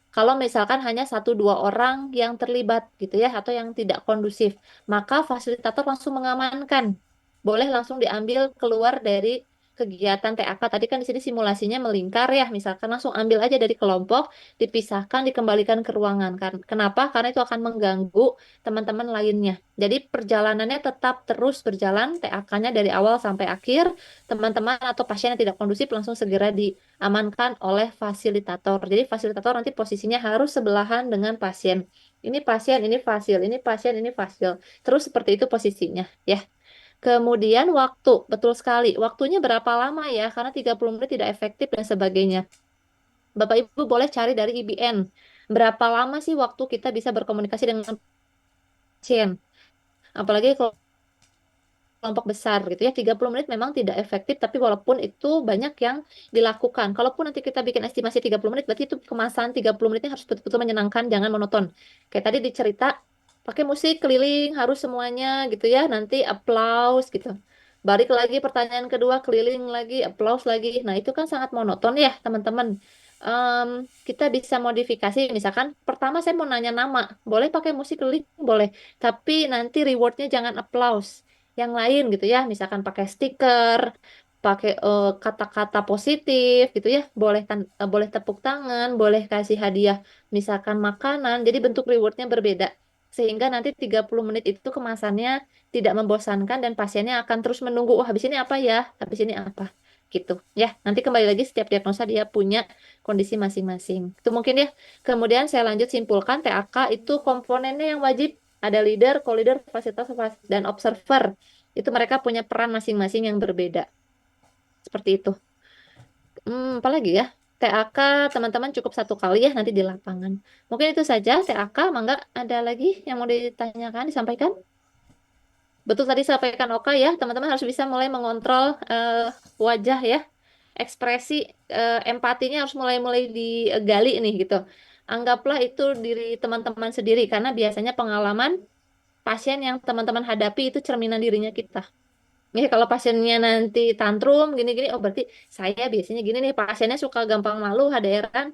Kalau misalkan hanya 1-2 orang yang terlibat gitu ya, atau yang tidak kondusif, maka fasilitator langsung mengamankan. Boleh langsung diambil keluar dari kegiatan TAK. Tadi kan di sini simulasinya melingkar ya, misalkan langsung ambil aja dari kelompok, dipisahkan, dikembalikan ke ruangan. Kenapa? Karena itu akan mengganggu teman-teman lainnya. Jadi perjalanannya tetap terus berjalan, TAK-nya dari awal sampai akhir, teman-teman atau pasien yang tidak kondusif langsung segera diamankan oleh fasilitator. Jadi fasilitator nanti posisinya harus sebelahan dengan pasien. Ini pasien, ini fasil, ini pasien, ini fasil. Terus seperti itu posisinya, ya. Kemudian waktu, betul sekali. Waktunya berapa lama ya? Karena 30 menit tidak efektif dan sebagainya. Bapak Ibu boleh cari dari IBN. Berapa lama sih waktu kita bisa berkomunikasi dengan pasien? Apalagi kalau kelompok besar gitu ya. 30 menit memang tidak efektif, tapi walaupun itu banyak yang dilakukan. Kalaupun nanti kita bikin estimasi 30 menit, berarti itu kemasan 30 menitnya harus betul-betul menyenangkan, jangan monoton. Kayak tadi dicerita, pakai musik keliling harus semuanya gitu ya, nanti applause gitu. Balik lagi pertanyaan kedua, keliling lagi, applause lagi. Nah, itu kan sangat monoton ya, teman-teman. Kita bisa modifikasi, misalkan pertama saya mau nanya nama, boleh pakai musik keliling, boleh. Tapi nanti rewardnya jangan applause yang lain gitu ya, misalkan pakai stiker, pakai kata-kata positif gitu ya, boleh tepuk tangan, boleh kasih hadiah, misalkan makanan, jadi bentuk rewardnya berbeda, sehingga nanti 30 menit itu kemasannya tidak membosankan dan pasiennya akan terus menunggu, oh habis ini apa ya, habis ini apa, gitu ya. Nanti kembali lagi setiap diagnosa dia punya kondisi masing-masing. Itu mungkin ya. Kemudian saya lanjut simpulkan TAK itu komponennya yang wajib ada leader, co-leader, fasilitator, dan observer. Itu mereka punya peran masing-masing yang berbeda. Seperti itu. Apalagi ya? TAK teman-teman cukup satu kali ya nanti di lapangan. Mungkin itu saja TAK. Mangga ada lagi yang mau ditanyakan, disampaikan? Betul tadi sampaikan Oka ya, teman-teman harus bisa mulai mengontrol wajah ya. Ekspresi empatinya harus mulai digali nih gitu. Anggaplah itu diri teman-teman sendiri karena biasanya pengalaman pasien yang teman-teman hadapi itu cerminan dirinya kita. Ya, kalau pasiennya nanti tantrum gini-gini, oh berarti saya biasanya gini nih, pasiennya suka gampang malu, haderan,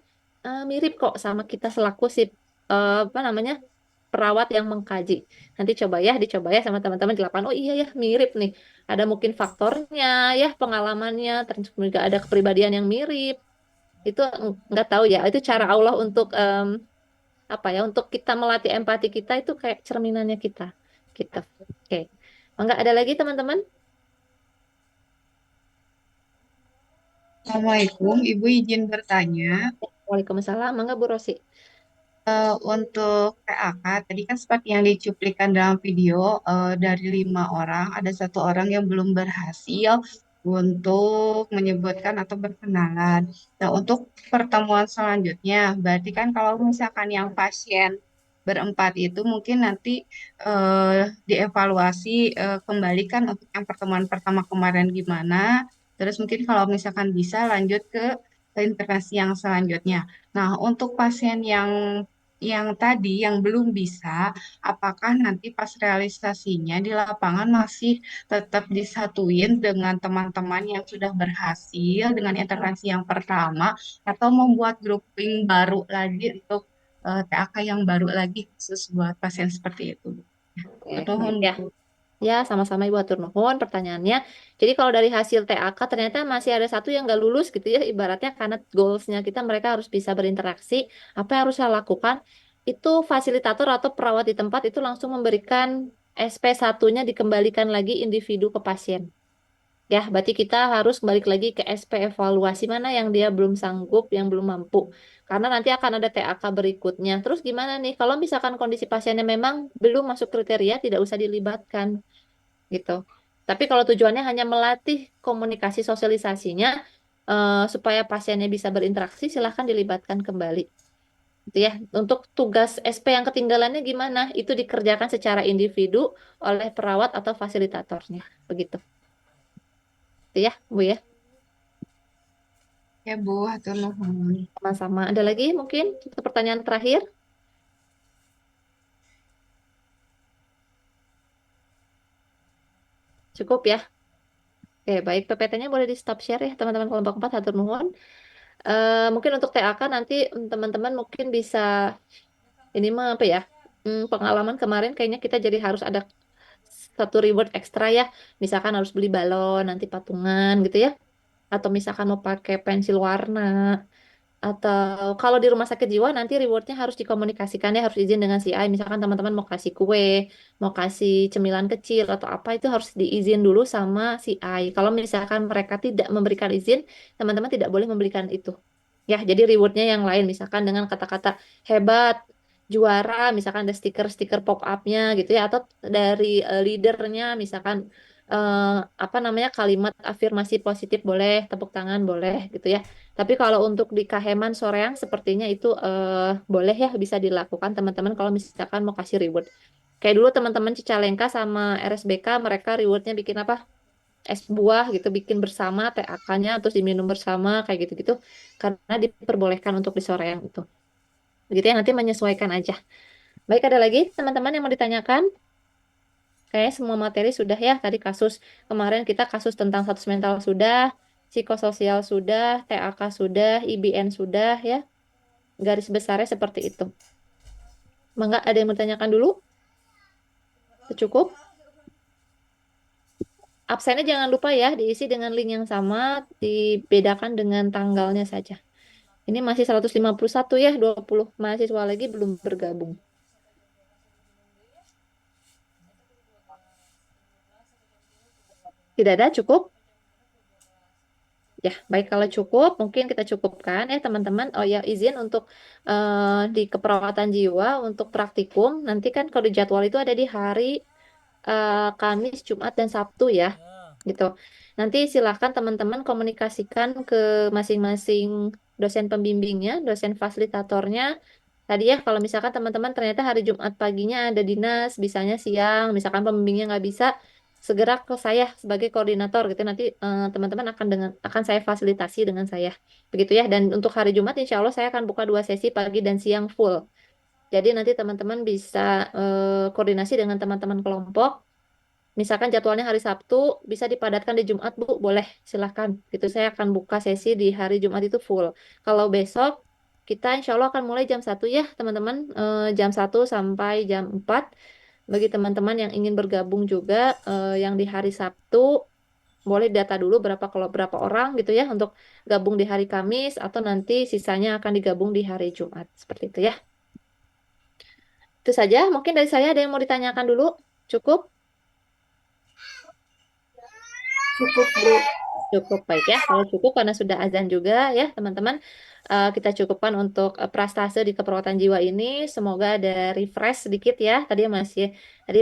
mirip kok sama kita selaku si apa namanya perawat yang mengkaji. Nanti dicoba ya sama teman-teman di lapangan. Oh iya ya, mirip nih. Ada mungkin faktornya ya, pengalamannya, terus juga ada kepribadian yang mirip. Itu nggak tahu ya. Itu cara Allah untuk apa ya? Untuk kita melatih empati kita itu kayak cerminannya kita. Gitu. Oke. Enggak ada lagi teman-teman?
Assalamualaikum, Ibu izin bertanya.
Waalaikumsalam, mangga Bu Rosi.
Untuk PAK, tadi kan seperti yang dicuplikan dalam video, dari 5 orang, ada 1 orang yang belum berhasil untuk menyebutkan atau berkenalan. Nah, untuk pertemuan selanjutnya, berarti kan kalau misalkan yang pasien berempat itu mungkin nanti dievaluasi kembali kan untuk yang pertemuan pertama kemarin gimana, terus mungkin kalau misalkan bisa lanjut ke intervensi yang selanjutnya. Nah, untuk pasien yang tadi yang belum bisa, apakah nanti pas realisasinya di lapangan masih tetap disatuin dengan teman-teman yang sudah berhasil dengan intervensi yang pertama, atau membuat grouping baru lagi untuk TAK yang baru lagi khusus buat pasien seperti itu? Betul,
Ya. Ya, sama-sama Ibu atur nuhun pertanyaannya. Jadi kalau dari hasil TAK ternyata masih ada satu yang nggak lulus gitu ya, ibaratnya karena goalsnya kita mereka harus bisa berinteraksi. Apa yang harus saya lakukan? Itu fasilitator atau perawat di tempat itu langsung memberikan SP1-nya dikembalikan lagi individu ke pasien. Ya, berarti kita harus balik lagi ke SP evaluasi mana yang dia belum sanggup, yang belum mampu. Karena nanti akan ada TAK berikutnya. Terus gimana nih? Kalau misalkan kondisi pasiennya memang belum masuk kriteria, tidak usah dilibatkan gitu. Tapi kalau tujuannya hanya melatih komunikasi sosialisasinya supaya pasiennya bisa berinteraksi, silahkan dilibatkan kembali. Gitu ya. Untuk tugas SP yang ketinggalannya gimana? Itu dikerjakan secara individu oleh perawat atau fasilitatornya. Begitu. Itu ya, Bu ya.
Ya Bu, hatur nuhun.
Sama-sama. Ada lagi mungkin untuk pertanyaan terakhir? Cukup ya. Oke, baik. PPT-nya boleh di stop share ya, teman-teman kelompok 4, hatur nuhun. Mungkin untuk TAK nanti teman-teman mungkin bisa, ini mah apa ya, pengalaman kemarin kayaknya kita jadi harus ada satu reward ekstra ya. Misalkan harus beli balon, nanti patungan gitu ya. Atau misalkan mau pakai pensil warna. Atau kalau di rumah sakit jiwa nanti rewardnya harus dikomunikasikan ya, harus izin dengan si A. Misalkan teman-teman mau kasih kue, mau kasih cemilan kecil atau apa itu harus diizin dulu sama si A. Kalau misalkan mereka tidak memberikan izin, teman-teman tidak boleh memberikan itu. Ya, jadi rewardnya yang lain, misalkan dengan kata-kata hebat, juara, misalkan ada stiker-stiker pop-up-nya gitu ya, atau dari leadernya, misalkan apa namanya kalimat afirmasi positif boleh, tepuk tangan boleh gitu ya. Tapi kalau untuk di Kaheman Soreang sepertinya itu boleh ya, bisa dilakukan teman-teman kalau misalkan mau kasih reward. Kayak dulu teman-teman Cicalengka sama RSBK mereka rewardnya bikin apa? Es buah gitu, bikin bersama TAK-nya terus diminum bersama kayak gitu-gitu karena diperbolehkan untuk di Soreang itu. Begitu ya, nanti menyesuaikan aja. Baik, ada lagi teman-teman yang mau ditanyakan? Kayaknya semua materi sudah ya. Tadi kasus kemarin kita kasus tentang status mental sudah, psikososial sudah, TAK sudah, IBN sudah ya. Garis besarnya seperti itu. Mangga ada yang mau ditanyakan dulu? Cukup? Absennya jangan lupa ya, diisi dengan link yang sama, dibedakan dengan tanggalnya saja. Ini masih 151 ya, 20 mahasiswa lagi belum bergabung. Tidak ada, cukup? Ya, baik kalau cukup, mungkin kita cukupkan ya teman-teman. Oh ya, izin untuk di keperawatan jiwa untuk praktikum. Nanti kan kalau di jadwal itu ada di hari Kamis, Jumat, dan Sabtu ya, gitu. Nanti silahkan teman-teman komunikasikan ke masing-masing dosen pembimbingnya, dosen fasilitatornya. Tadi ya, kalau misalkan teman-teman ternyata hari Jumat paginya ada dinas, bisanya siang, misalkan pembimbingnya nggak bisa, segera ke saya sebagai koordinator gitu. Nanti teman-teman akan saya fasilitasi dengan saya, begitu ya. Dan untuk hari Jumat, insya Allah saya akan buka 2 sesi pagi dan siang full. Jadi nanti teman-teman bisa koordinasi dengan teman-teman kelompok. Misalkan jadwalnya hari Sabtu, bisa dipadatkan di Jumat, Bu, boleh, silahkan. Gitu, saya akan buka sesi di hari Jumat itu full. Kalau besok, kita insya Allah akan mulai jam 1 ya, teman-teman. Jam 1 sampai jam 4. Bagi teman-teman yang ingin bergabung juga, yang di hari Sabtu, boleh data dulu berapa orang gitu ya, untuk gabung di hari Kamis, atau nanti sisanya akan digabung di hari Jumat. Seperti itu ya. Itu saja, mungkin dari saya ada yang mau ditanyakan dulu? Cukup?
Cukup, Bu.
Cukup, baik ya. Kalau cukup karena sudah azan juga ya teman-teman, kita cukupkan untuk prastase di keperawatan jiwa ini. Semoga ada refresh sedikit ya. Tadi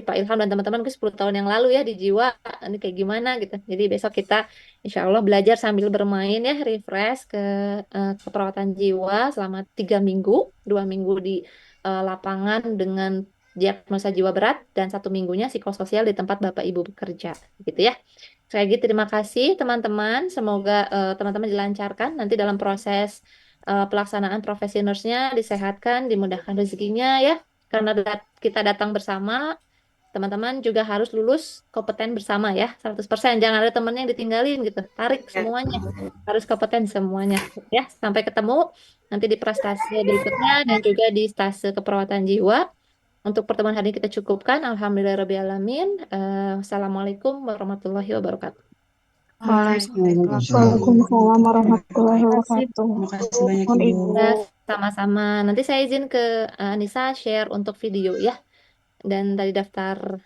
Pak Ilham dan teman-teman ke 10 tahun yang lalu ya di jiwa ini kayak gimana gitu. Jadi besok kita insya Allah belajar sambil bermain ya, refresh ke keperawatan jiwa selama 3 minggu, 2 minggu di lapangan dengan diagnosa jiwa berat dan 1 minggunya psikososial di tempat Bapak Ibu bekerja gitu ya. Sekali lagi terima kasih teman-teman. Semoga teman-teman dilancarkan nanti dalam proses pelaksanaan profesi nurse-nya, disehatkan, dimudahkan rezekinya ya. Karena kita datang bersama, teman-teman juga harus lulus kompeten bersama ya, 100%. Jangan ada teman yang ditinggalin gitu. Tarik semuanya. Harus kompeten semuanya ya. Sampai ketemu nanti di prestasi berikutnya dan juga di stase keperawatan jiwa. Untuk pertemuan hari ini kita cukupkan. Alhamdulillahirrahmanirrahim. Assalamualaikum warahmatullahi wabarakatuh.
Waalaikumsalam warahmatullahi wabarakatuh.
Terima kasih banyak Ibu.
Sama-sama. Nanti saya izin ke Anissa share untuk video ya. Dan tadi daftar